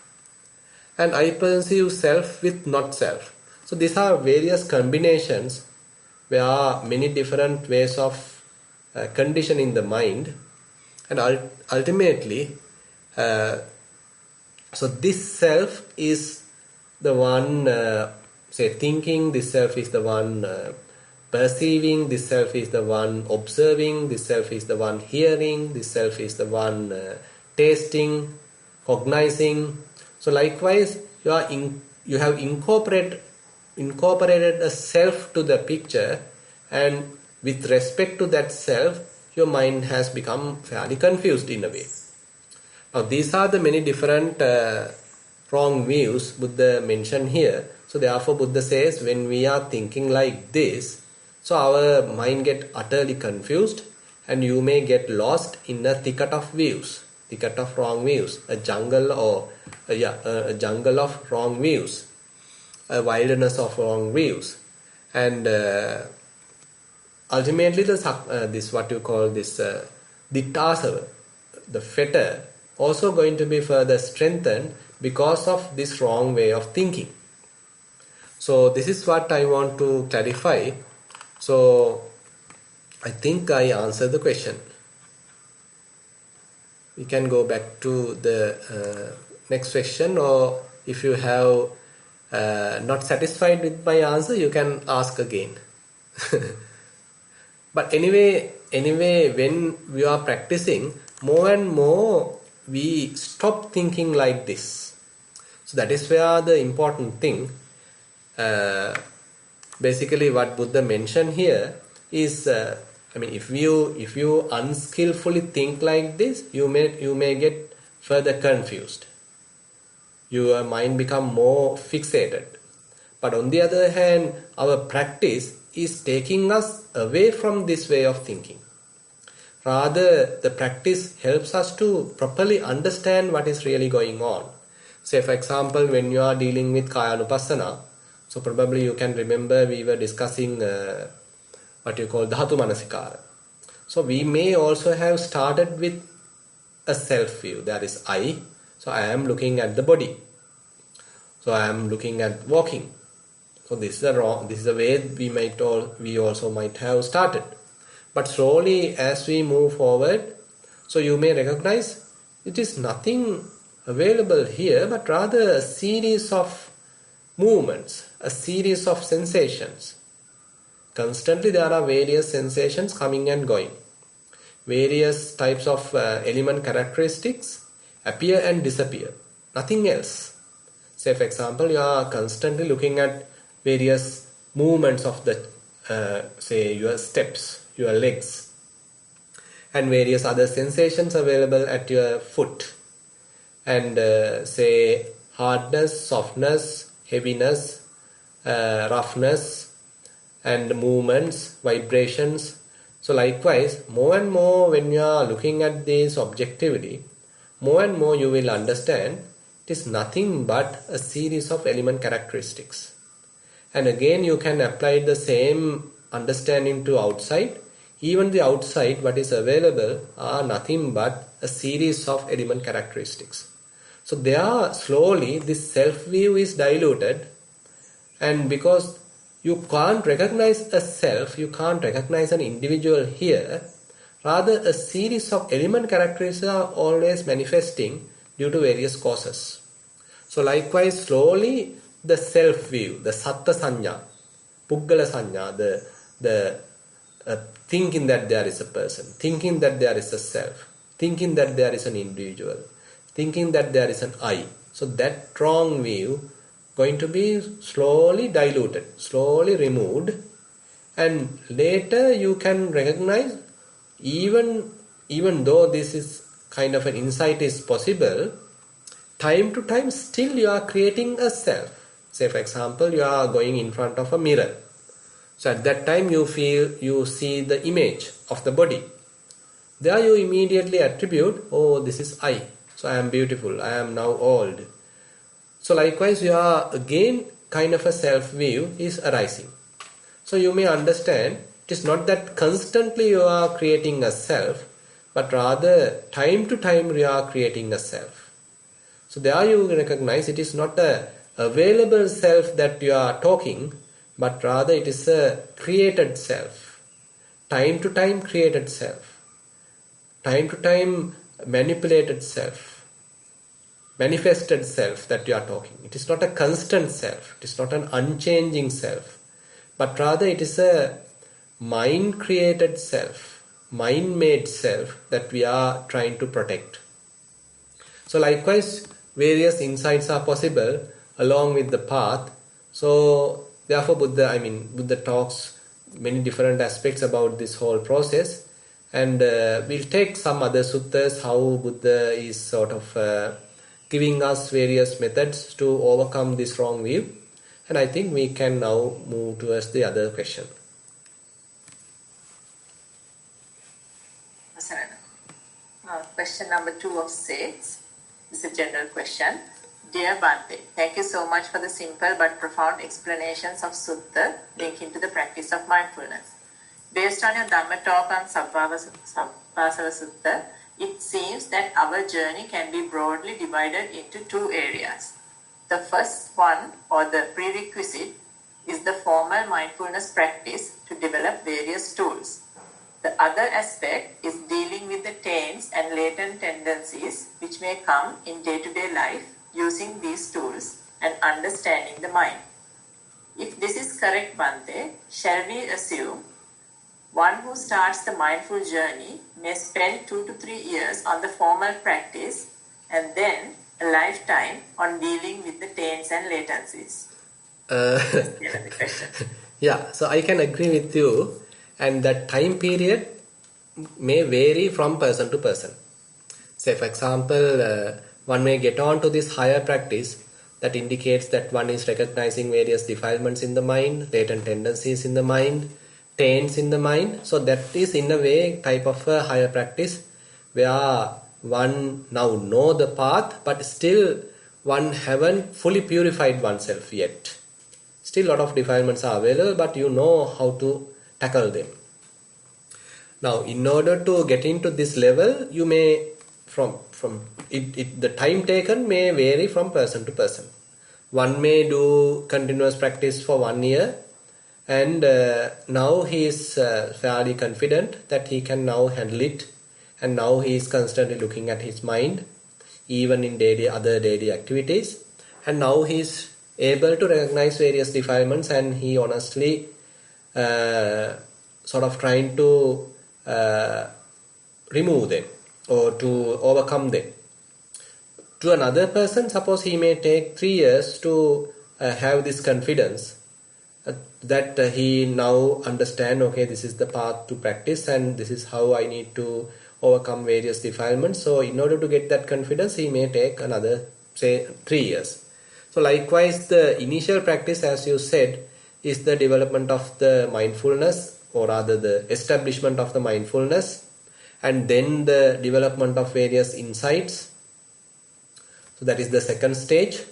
And I perceive self with not self. So these are various combinations. There are many different ways of conditioning the mind, and ultimately so this self is the one thinking, this self is the one perceiving, this self is the one observing, this self is the one hearing, this self is the one tasting, cognizing. So likewise you have incorporated a self to the picture, and with respect to that self, your mind has become fairly confused in a way. Now these are the many different wrong views Buddha mentioned here. So therefore Buddha says, when we are thinking like this, so our mind get utterly confused, and you may get lost in a thicket of views, thicket of wrong views, a jungle of wrong views, a wilderness of wrong views, and ultimately this what you call this dittasava, the fetter, also going to be further strengthened because of this wrong way of thinking. So this is what I want to clarify. So I think I answered the question. We can go back to the next question, or if you have not satisfied with my answer, you can ask again. But anyway, when we are practicing, more and more we stop thinking like this. So that is where the important thing. Basically, what Buddha mentioned here is, if you unskillfully think like this, you may get further confused. Your mind become more fixated. But on the other hand, our practice is taking us away from this way of thinking. Rather, the practice helps us to properly understand what is really going on. Say, for example, when you are dealing with Kayanupassana, so probably you can remember we were discussing what you call Dhatu Manasikara. So we may also have started with a self view. That is I. So I am looking at the body. So I am looking at walking. So this is the way we also might have started. But slowly as we move forward, so you may recognize it is nothing available here, but rather a series of movements, a series of sensations. Constantly there are various sensations coming and going. Various types of element characteristics appear and disappear. Nothing else. Say, for example, you are constantly looking at various movements of the, say, your steps, your legs, and various other sensations available at your foot, and say hardness, softness, heaviness, roughness, and movements, vibrations. So likewise, more and more when you are looking at this objectivity, more and more you will understand it is nothing but a series of element characteristics. And again you can apply the same understanding to outside. Even the outside, what is available are nothing but a series of element characteristics. So there slowly this self-view is diluted, and because you can't recognize a self, you can't recognize an individual here, Rather, a series of element characteristics are always manifesting due to various causes. So likewise, slowly the self-view, the satta sanya, puggala sanya, the thinking that there is a person, thinking that there is a self, thinking that there is an individual, thinking that there is an I. So that wrong view going to be slowly diluted, slowly removed, and later you can recognize even though this is kind of an insight is possible, time to time still you are creating a self. Say for example, you are going in front of a mirror. So at that time you see the image of the body. There you immediately attribute, oh, this is I. So I am beautiful, I am now old. So likewise you are again kind of a self-view is arising. So you may understand it is not that constantly you are creating a self, but rather time to time you are creating a self. So there you recognize it is not a available self that you are talking, but rather it is a created self. Time to time created self. Time to time manipulated self. Manifested self that you are talking. It is not a constant self. It is not an unchanging self. But rather it is a mind-created self, mind-made self that we are trying to protect. So likewise, various insights are possible along with the path. So therefore Buddha talks many different aspects about this whole process, and we'll take some other suttas how Buddha is sort of giving us various methods to overcome this wrong view. And I think we can now move towards the other question. Question number 2 of 6 is a general question. Dear Bhante, thank you so much for the simple but profound explanations of Sutta linking to the practice of mindfulness. Based on your Dhamma talk on Sabbasava Sutta, it seems that our journey can be broadly divided into 2 areas. The first one, or the prerequisite, is the formal mindfulness practice to develop various tools. The other aspect is dealing with the taints and latent tendencies which may come in day-to-day life using these tools and understanding the mind. If this is correct, Bhante, shall we assume one who starts the mindful journey may spend 2 to 3 years on the formal practice and then a lifetime on dealing with the taints and latencies? Yeah, so I can agree with you, and that time period may vary from person to person. Say for example, one may get on to this higher practice that indicates that one is recognizing various defilements in the mind, latent tendencies in the mind, taints in the mind. So that is in a way type of a higher practice where one now know the path, but still one haven't fully purified oneself yet. Still a lot of defilements are available, but you know how to tackle them. Now, in order to get into this level, you may the time taken may vary from person to person. One may do continuous practice for 1 year, and now he is fairly confident that he can now handle it, and now he is constantly looking at his mind, even in other daily activities, and now he is able to recognize various defilements, and he honestly sort of trying to remove them or to overcome them. To another person, suppose he may take 3 years to have this confidence that he now understand, okay, this is the path to practice and this is how I need to overcome various defilements. So in order to get that confidence, he may take another, say, 3 years. So likewise, the initial practice, as you said, is the development of the mindfulness, or rather the establishment of the mindfulness, and then the development of various insights. So that is the second stage.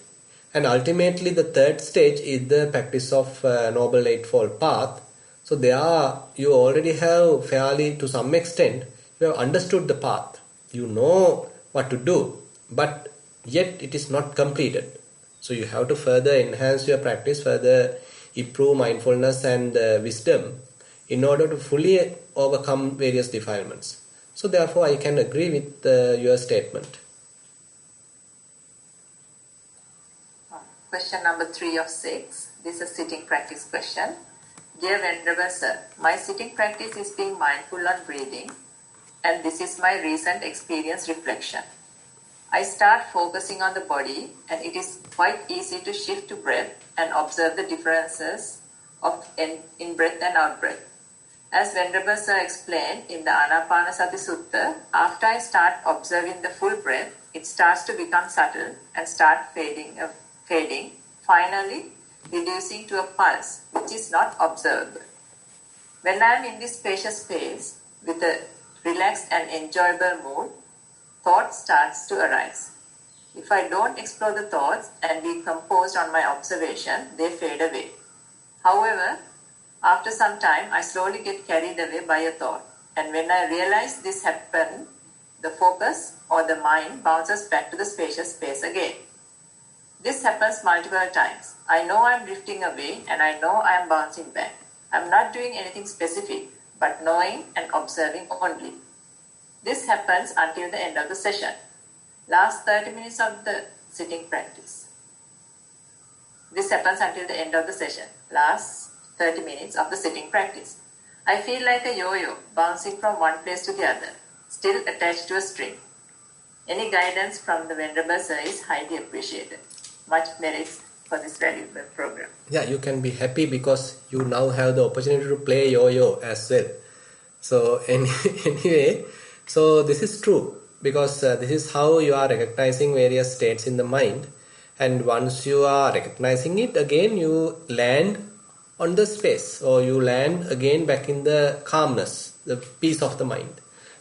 And ultimately the third stage is the practice of Noble Eightfold Path. So there you already have fairly, to some extent, you have understood the path. You know what to do, but yet it is not completed. So you have to further enhance your practice, further improve mindfulness and wisdom in order to fully overcome various defilements. So therefore I can agree with your statement. Question number 3 of 6. This is a sitting practice question. Dear Venerable Sir, my sitting practice is being mindful on breathing, and this is my recent experience reflection. I start focusing on the body, and it is quite easy to shift to breath and observe the differences of in-breath and out-breath. As Venerable Sir explained in the Anapanasati Sutta, after I start observing the full breath, it starts to become subtle and start fading, finally reducing to a pulse which is not observed. When I am in this spacious space with a relaxed and enjoyable mood, thought starts to arise. If I don't explore the thoughts and be composed on my observation, they fade away. However, after some time, I slowly get carried away by a thought, and when I realize this happened, the focus or the mind bounces back to the spacious space again. This happens multiple times. I know I am drifting away, and I know I am bouncing back. I am not doing anything specific, but knowing and observing only. This happens until the end of the session. Last 30 minutes of the sitting practice. This happens until the end of the session. Last 30 minutes of the sitting practice. I feel like a yo-yo, bouncing from one place to the other, still attached to a string. Any guidance from the Venerable Sir is highly appreciated. Much merits for this valuable program. Yeah, you can be happy because you now have the opportunity to play yo-yo as well. So anyway, so this is true because this is how you are recognizing various states in the mind, and once you are recognizing it, again you land on the space, or you land again back in the calmness, the peace of the mind.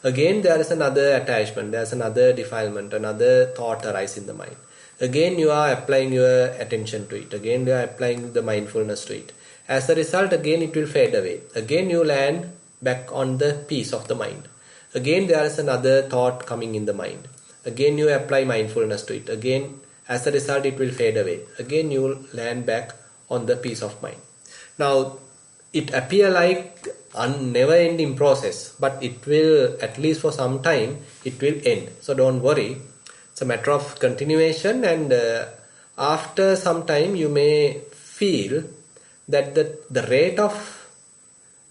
Again there is another attachment, there is another defilement, another thought arise in the mind. Again you are applying your attention to it, again you are applying the mindfulness to it. As a result, again it will fade away. Again you land back on the peace of the mind. Again there is another thought coming in the mind. Again you apply mindfulness to it. Again, as a result, it will fade away. Again you will land back on the peace of mind. Now it appear like a never-ending process, but it will, at least for some time, it will end. So don't worry. It's a matter of continuation, and after some time you may feel that the rate of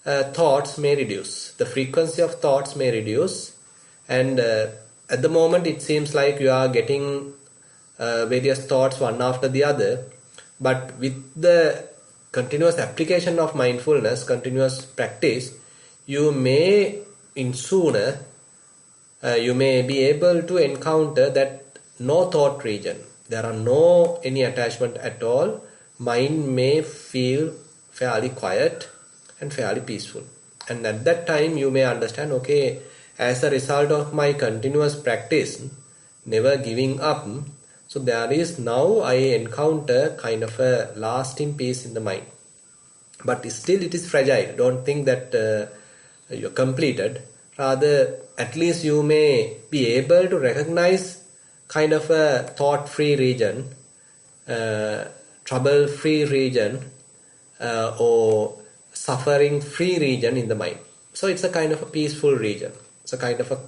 thoughts may reduce, the frequency of thoughts may reduce, and at the moment it seems like you are getting various thoughts one after the other, but with the continuous application of mindfulness, continuous practice, you may in sooner you may be able to encounter that no thought region. There are no any attachment at all. Mind may feel fairly quiet and fairly peaceful. And at that time you may understand, okay, as a result of my continuous practice, never giving up, so there is now I encounter kind of a lasting peace in the mind. But still it is fragile. Don't think that you're completed. Rather, at least you may be able to recognize kind of a thought-free region, trouble-free region, or suffering-free region in the mind. So it's a kind of a peaceful region. It's a kind of a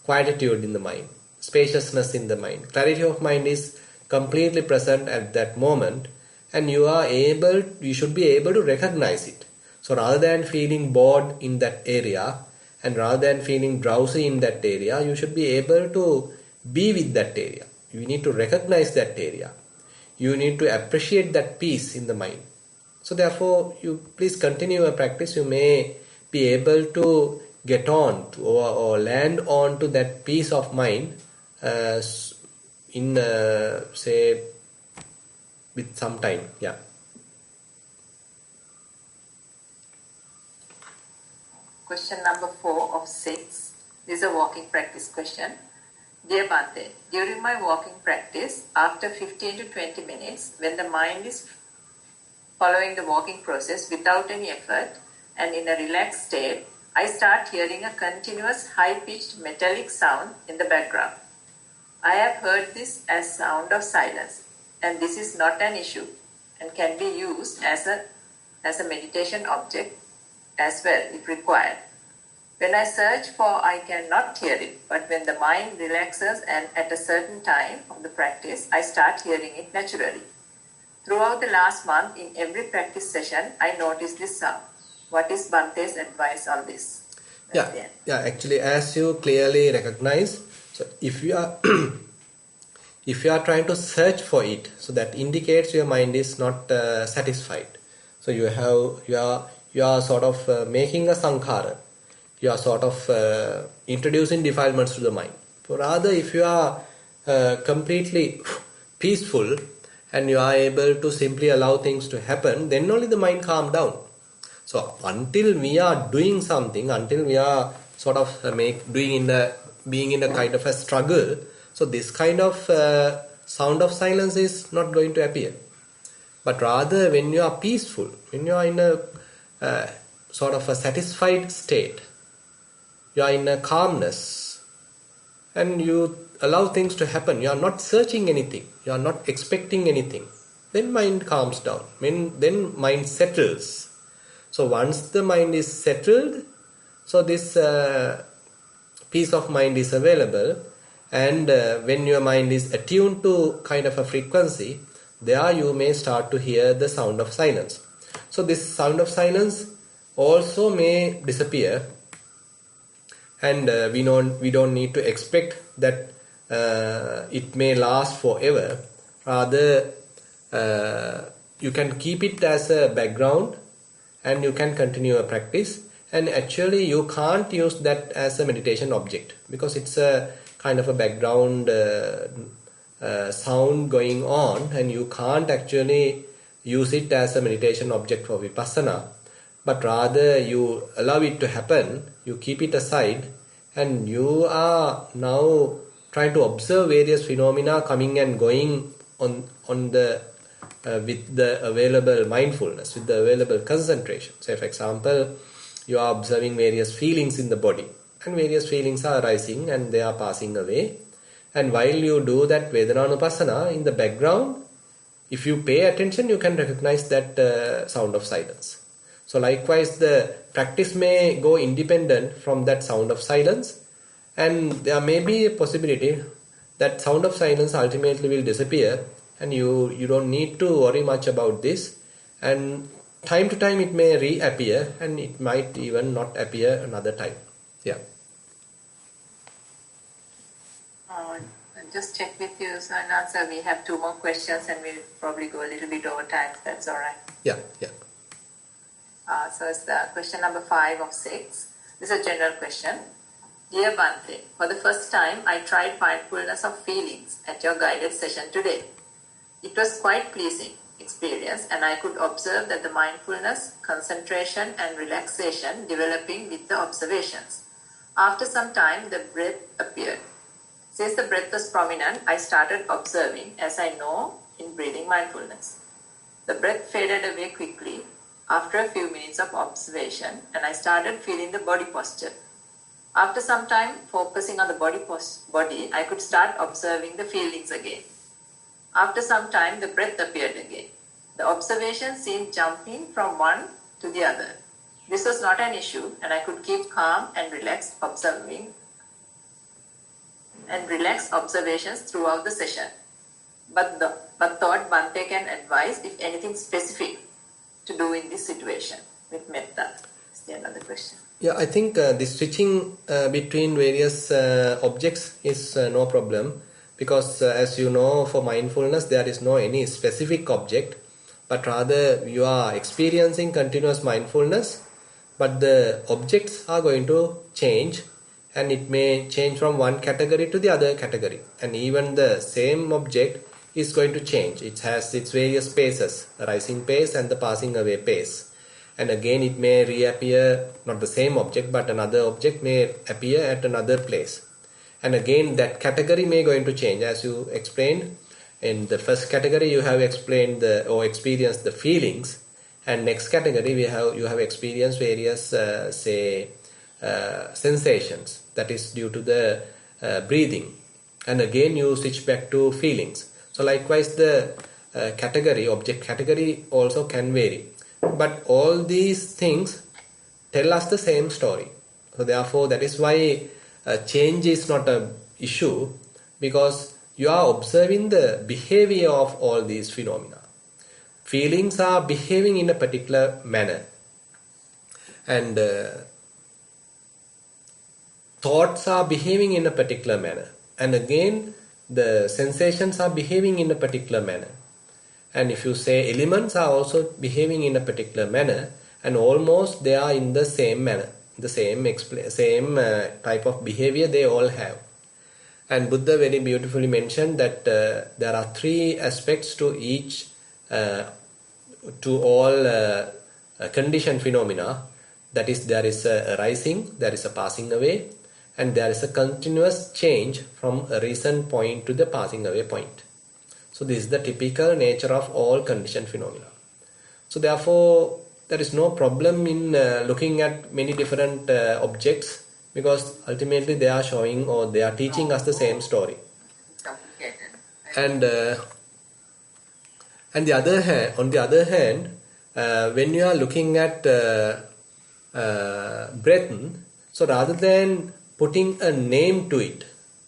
quietude in the mind, spaciousness in the mind. Clarity of mind is completely present at that moment, and you should be able to recognize it. So rather than feeling bored in that area, and rather than feeling drowsy in that area, you should be able to be with that area. You need to recognize that area. You need to appreciate that peace in the mind. So therefore, you please continue your practice. You may be able to get on to, or land on to that peace of mind in say with some time. Yeah. Question number 4 of 6. This is a walking practice question. Dear Bhante, during my walking practice, after 15 to 20 minutes, when the mind is following the walking process without any effort and in a relaxed state, I start hearing a continuous high-pitched metallic sound in the background. I have heard this as sound of silence, and this is not an issue and can be used as a meditation object as well if required. When I search for, I cannot hear it, but when the mind relaxes and at a certain time of the practice, I start hearing it naturally. Throughout the last month, in every practice session, I noticed this sound. What is Bhante's advice on this? Yeah, actually, as you clearly recognize, so if you are if you are trying to search for it, so that indicates your mind is not satisfied. So you are sort of making a sankhara. You are sort of introducing defilements to the mind. So rather, if you are completely peaceful and you are able to simply allow things to happen, then only the mind calm down. So until we are doing something, until we are sort of being in a kind of a struggle, so this kind of sound of silence is not going to appear. But rather, when you are peaceful, when you are in a sort of a satisfied state, you are in a calmness, and you allow things to happen. You are not searching anything. You are not expecting anything. Then mind calms down. Then mind settles. So once the mind is settled, so this peace of mind is available, and when your mind is attuned to kind of a frequency, there you may start to hear the sound of silence. So this sound of silence also may disappear, and we don't need to expect that it may last forever. Rather, you can keep it as a background and you can continue a practice. And actually you can't use that as a meditation object, because it's a kind of a background sound going on, and you can't actually use it as a meditation object for vipassana. But rather you allow it to happen, you keep it aside, and you are now trying to observe various phenomena coming and going on the with the available mindfulness, with the available concentration. Say for example, you are observing various feelings in the body, and various feelings are arising and they are passing away. And while you do that Vedananupassana, in the background, if you pay attention, you can recognize that sound of silence. So likewise, the practice may go independent from that sound of silence, and there may be a possibility that sound of silence ultimately will disappear, and you don't need to worry much about this. And time to time it may reappear, and it might even not appear another time. Yeah. Just check with you, so in answer, we have 2 more questions and we'll probably go a little bit over time, if that's all right. Yeah. So it's the question number 5 of 6. This is a general question. Dear Bhante, for the first time I tried mindfulness of feelings at your guided session today. It was quite pleasing experience, and I could observe that the mindfulness, concentration and relaxation developing with the observations. After some time, the breath appeared. Since the breath was prominent, I started observing, as I know in breathing mindfulness. The breath faded away quickly after a few minutes of observation, and I started feeling the body posture. After some time focusing on the body, I could start observing the feelings again. After some time, the breath appeared again. The observation seemed jumping from one to the other. This was not an issue, and I could keep calm and relaxed observations throughout the session. But thought Bhante can advise if anything specific to do in this situation with metta. Is there another question? Yeah, I think this switching between various objects is no problem, because as you know, for mindfulness there is no any specific object, but rather you are experiencing continuous mindfulness, but the objects are going to change, and it may change from one category to the other category, and even the same object is going to change. It has its various paces, the rising pace and the passing away pace. And again it may reappear, not the same object, but another object may appear at another place. And again that category may going to change, as you explained. In the first category you have explained experienced the feelings, and next category you have experienced various sensations, that is due to the breathing. And again you switch back to feelings. So likewise the object category also can vary. But all these things tell us the same story. So therefore, that is why change is not an issue, because you are observing the behavior of all these phenomena. Feelings are behaving in a particular manner, and thoughts are behaving in a particular manner, and again the sensations are behaving in a particular manner. And if you say elements are also behaving in a particular manner, and almost they are in the same manner, the same type of behavior they all have. And Buddha very beautifully mentioned that there are three aspects to each, to all conditioned phenomena. That is, there is a arising, there is a passing away, and there is a continuous change from a recent point to the passing away point. So this is the typical nature of all conditioned phenomena. So therefore, there is no problem in looking at many different objects, because ultimately they are showing, or they are teaching us the same story. And on the other hand, when you are looking at breath, so rather than putting a name to it,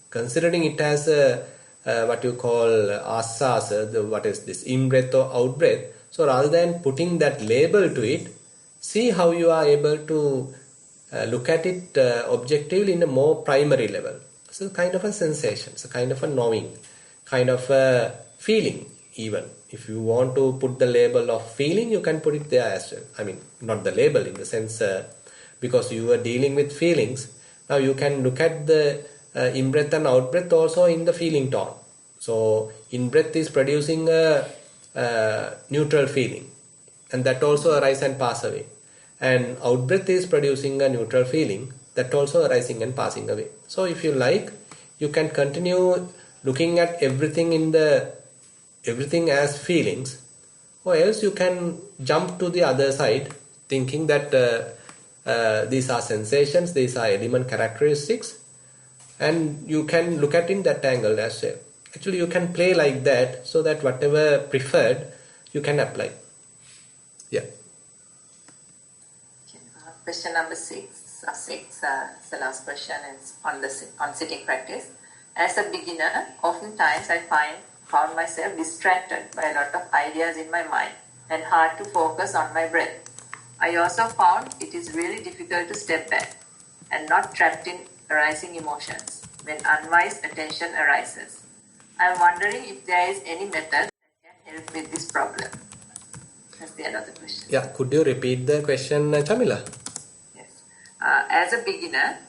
considering it as a what you call asasa, what is this, in-breath or out-breath, so rather than putting that label to it, see how you are able to look at it objectively in a more primary level. So kind of a sensation, it's a kind of a knowing, kind of a feeling. Even if you want to put the label of feeling, you can put it there as well. I mean, not the label in the sense, because you are dealing with feelings, now you can look at the in-breath and out-breath also in the feeling tone. So in-breath is producing a neutral feeling, and that also arises and pass away. And out-breath is producing a neutral feeling, that also arising and passing away. So if you like, you can continue looking at everything as feelings, or else you can jump to the other side, thinking that these are sensations, these are element characteristics, and you can look at in that angle as well. Actually, you can play like that, so that whatever preferred, you can apply. Yeah. Question number 6. It's the last question. It's on sitting practice. As a beginner, oftentimes I found myself distracted by a lot of ideas in my mind and hard to focus on my breath. I also found it is really difficult to step back and not trapped in arising emotions when unwise attention arises. I am wondering if there is any method that can help with this problem. That's the end of the question. Yeah, could you repeat the question, Chamila? Yes. As a beginner,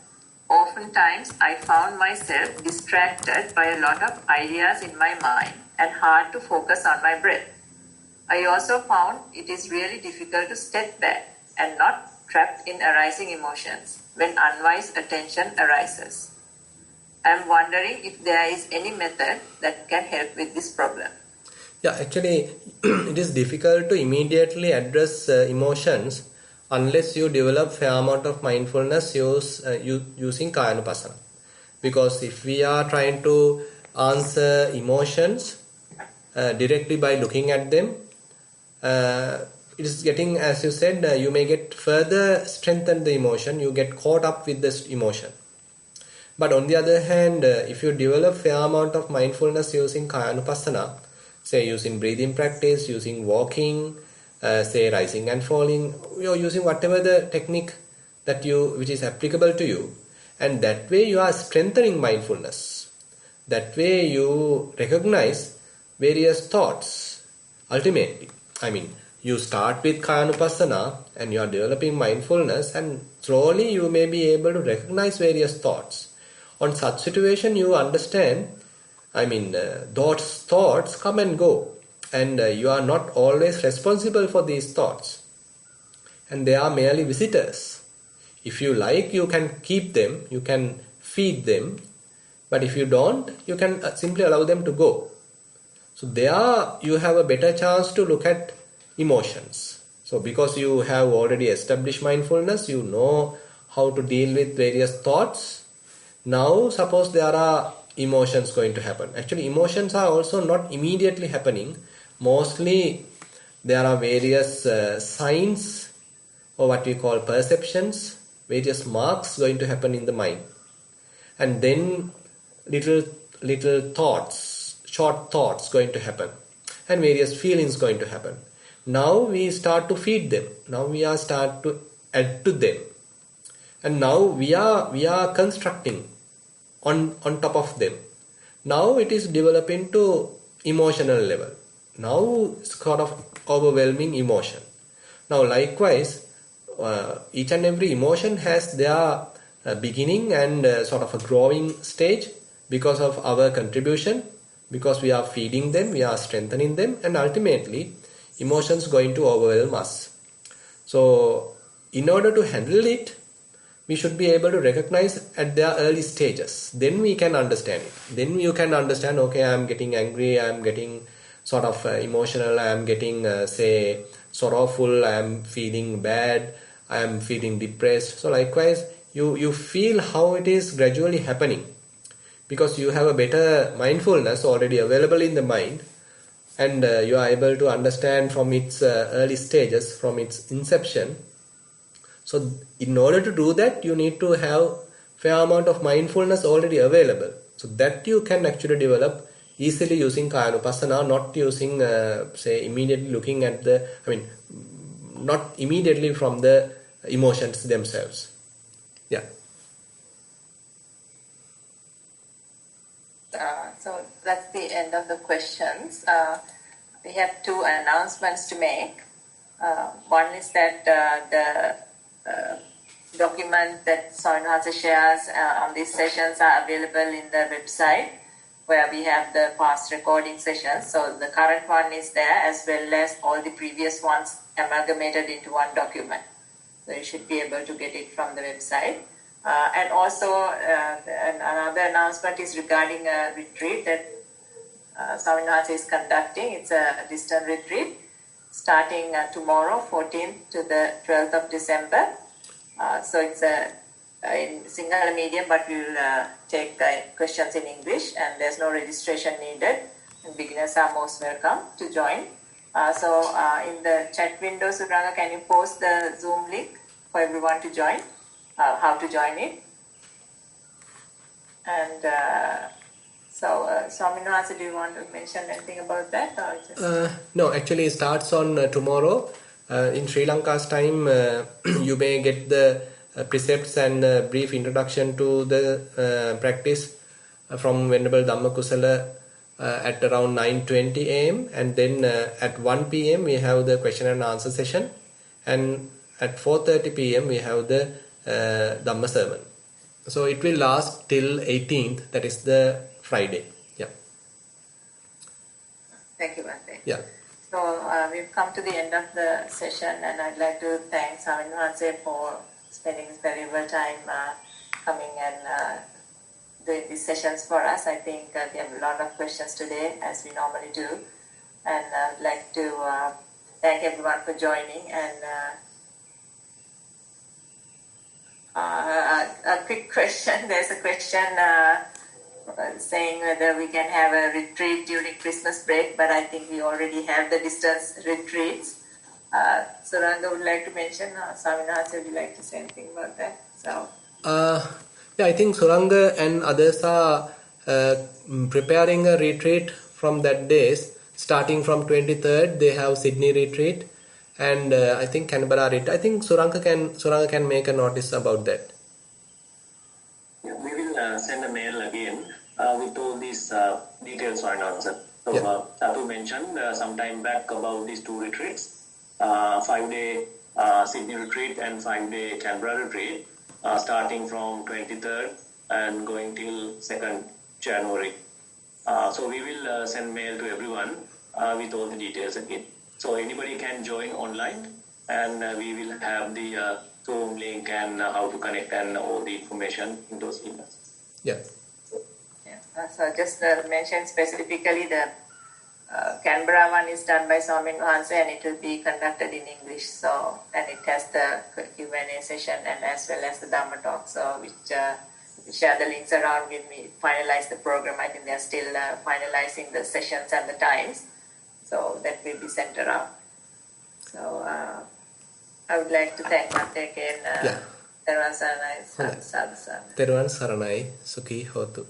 oftentimes I found myself distracted by a lot of ideas in my mind and hard to focus on my breath. I also found it is really difficult to step back and not trapped in arising emotions when unwise attention arises. I am wondering if there is any method that can help with this problem. Yeah, actually, it is difficult to immediately address emotions unless you develop fair amount of mindfulness using Kayanupassana. Because if we are trying to answer emotions directly by looking at them, it is getting, as you said, you may get further strengthen the emotion, you get caught up with this emotion. But on the other hand, if you develop fair amount of mindfulness using Kayanupassana, say using breathing practice, using walking, say rising and falling, you're using whatever the technique that which is applicable to you, and that way you are strengthening mindfulness. That way you recognize various thoughts. Ultimately, I mean, you start with Kayanupassana and you are developing mindfulness, and slowly you may be able to recognize various thoughts. On such situation, you understand, I mean, those thoughts come and go, and you are not always responsible for these thoughts, and they are merely visitors. If you like, you can keep them, you can feed them, but if you don't, you can simply allow them to go. So there you have a better chance to look at emotions. So because you have already established mindfulness, you know how to deal with various thoughts. Now suppose there are emotions going to happen. Actually, emotions are also not immediately happening. Mostly there are various signs, or what we call perceptions, various marks going to happen in the mind, and then little thoughts, short thoughts going to happen, and various feelings going to happen. Now we start to feed them. Now we are start to add to them, and now we are constructing on top of them. Now it is developing to emotional level. Now it's sort of overwhelming emotion. Now likewise, each and every emotion has their beginning and sort of a growing stage because of our contribution, because we are feeding them, we are strengthening them, and ultimately emotions going to overwhelm us. So in order to handle it, we should be able to recognize at their early stages. Then we can understand it. Then you can understand, okay, I am getting angry, I am getting sort of emotional, I am getting say sorrowful, I am feeling bad, I am feeling depressed. So likewise, you feel how it is gradually happening, because you have a better mindfulness already available in the mind, and you are able to understand from its early stages, from its inception. So in order to do that, you need to have fair amount of mindfulness already available, so that you can actually develop easily using Kayanupassana, not using say immediately looking at the, not immediately from the emotions themselves. Yeah. So that's the end of the questions. We have two announcements to make. One is that the document that Swaminatha shares on these sessions are available in the website, where we have the past recording sessions. So the current one is there, as well as all the previous ones amalgamated into one document. So you should be able to get it from the website. And also another announcement is regarding a retreat that Swaminatha is conducting. It's a distant retreat starting tomorrow, 14th to the 12th of December. So it's in Sinhala medium, but we'll take questions in English, and there's no registration needed, and beginners are most welcome to join. So in the chat window, Suranga, can you post the Zoom link for everyone to join, how to join it? And Swaminatha, do you want to mention anything about that? Or just... No, actually it starts on tomorrow. In Sri Lanka's time, you may get the precepts and brief introduction to the practice from Venerable Dhammakusala at around 9:20 am, and then at 1 pm we have the question and answer session, and at 4:30 pm we have the Dhamma sermon. So it will last till 18th, that is the Friday. Yeah. Thank you, Bhante. Yeah. So we've come to the end of the session, and I'd like to thank Swaminatha for spending his valuable time coming and doing these sessions for us. I think we have a lot of questions today, as we normally do, and I'd like to thank everyone for joining. And a quick question. There's a question saying whether we can have a retreat during Christmas break, but I think we already have the distance retreats. Suranga would like to mention, Swaminatha, would you like to say anything about that? So, yeah, I think Suranga and others are preparing a retreat from that days. Starting from 23rd, they have Sydney retreat, and I think Canberra retreat. I think Suranga can make a notice about that. Yeah, we will send a mail again with all these details on answer. So, Yeah. Tatu mentioned some time back about these two retreats, 5-day Sydney retreat and 5-day Canberra retreat, starting from 23rd and going till 2nd January. So we will send mail to everyone with all the details again. So anybody can join online, and we will have the Zoom link and how to connect and all the information in those emails. Yeah. So just mention specifically the Canberra one is done by Swaminatha, and it will be conducted in English. So, and it has the Q&A session and as well as the Dhamma talk. So, which share the links around when we finalize the program. I think they are still finalizing the sessions and the times. So that will be sent around. So I would like to thank Bhante again Thero Saranai, Sabbasava. තෙරුවන් සරණයි සුඛී හෝතු.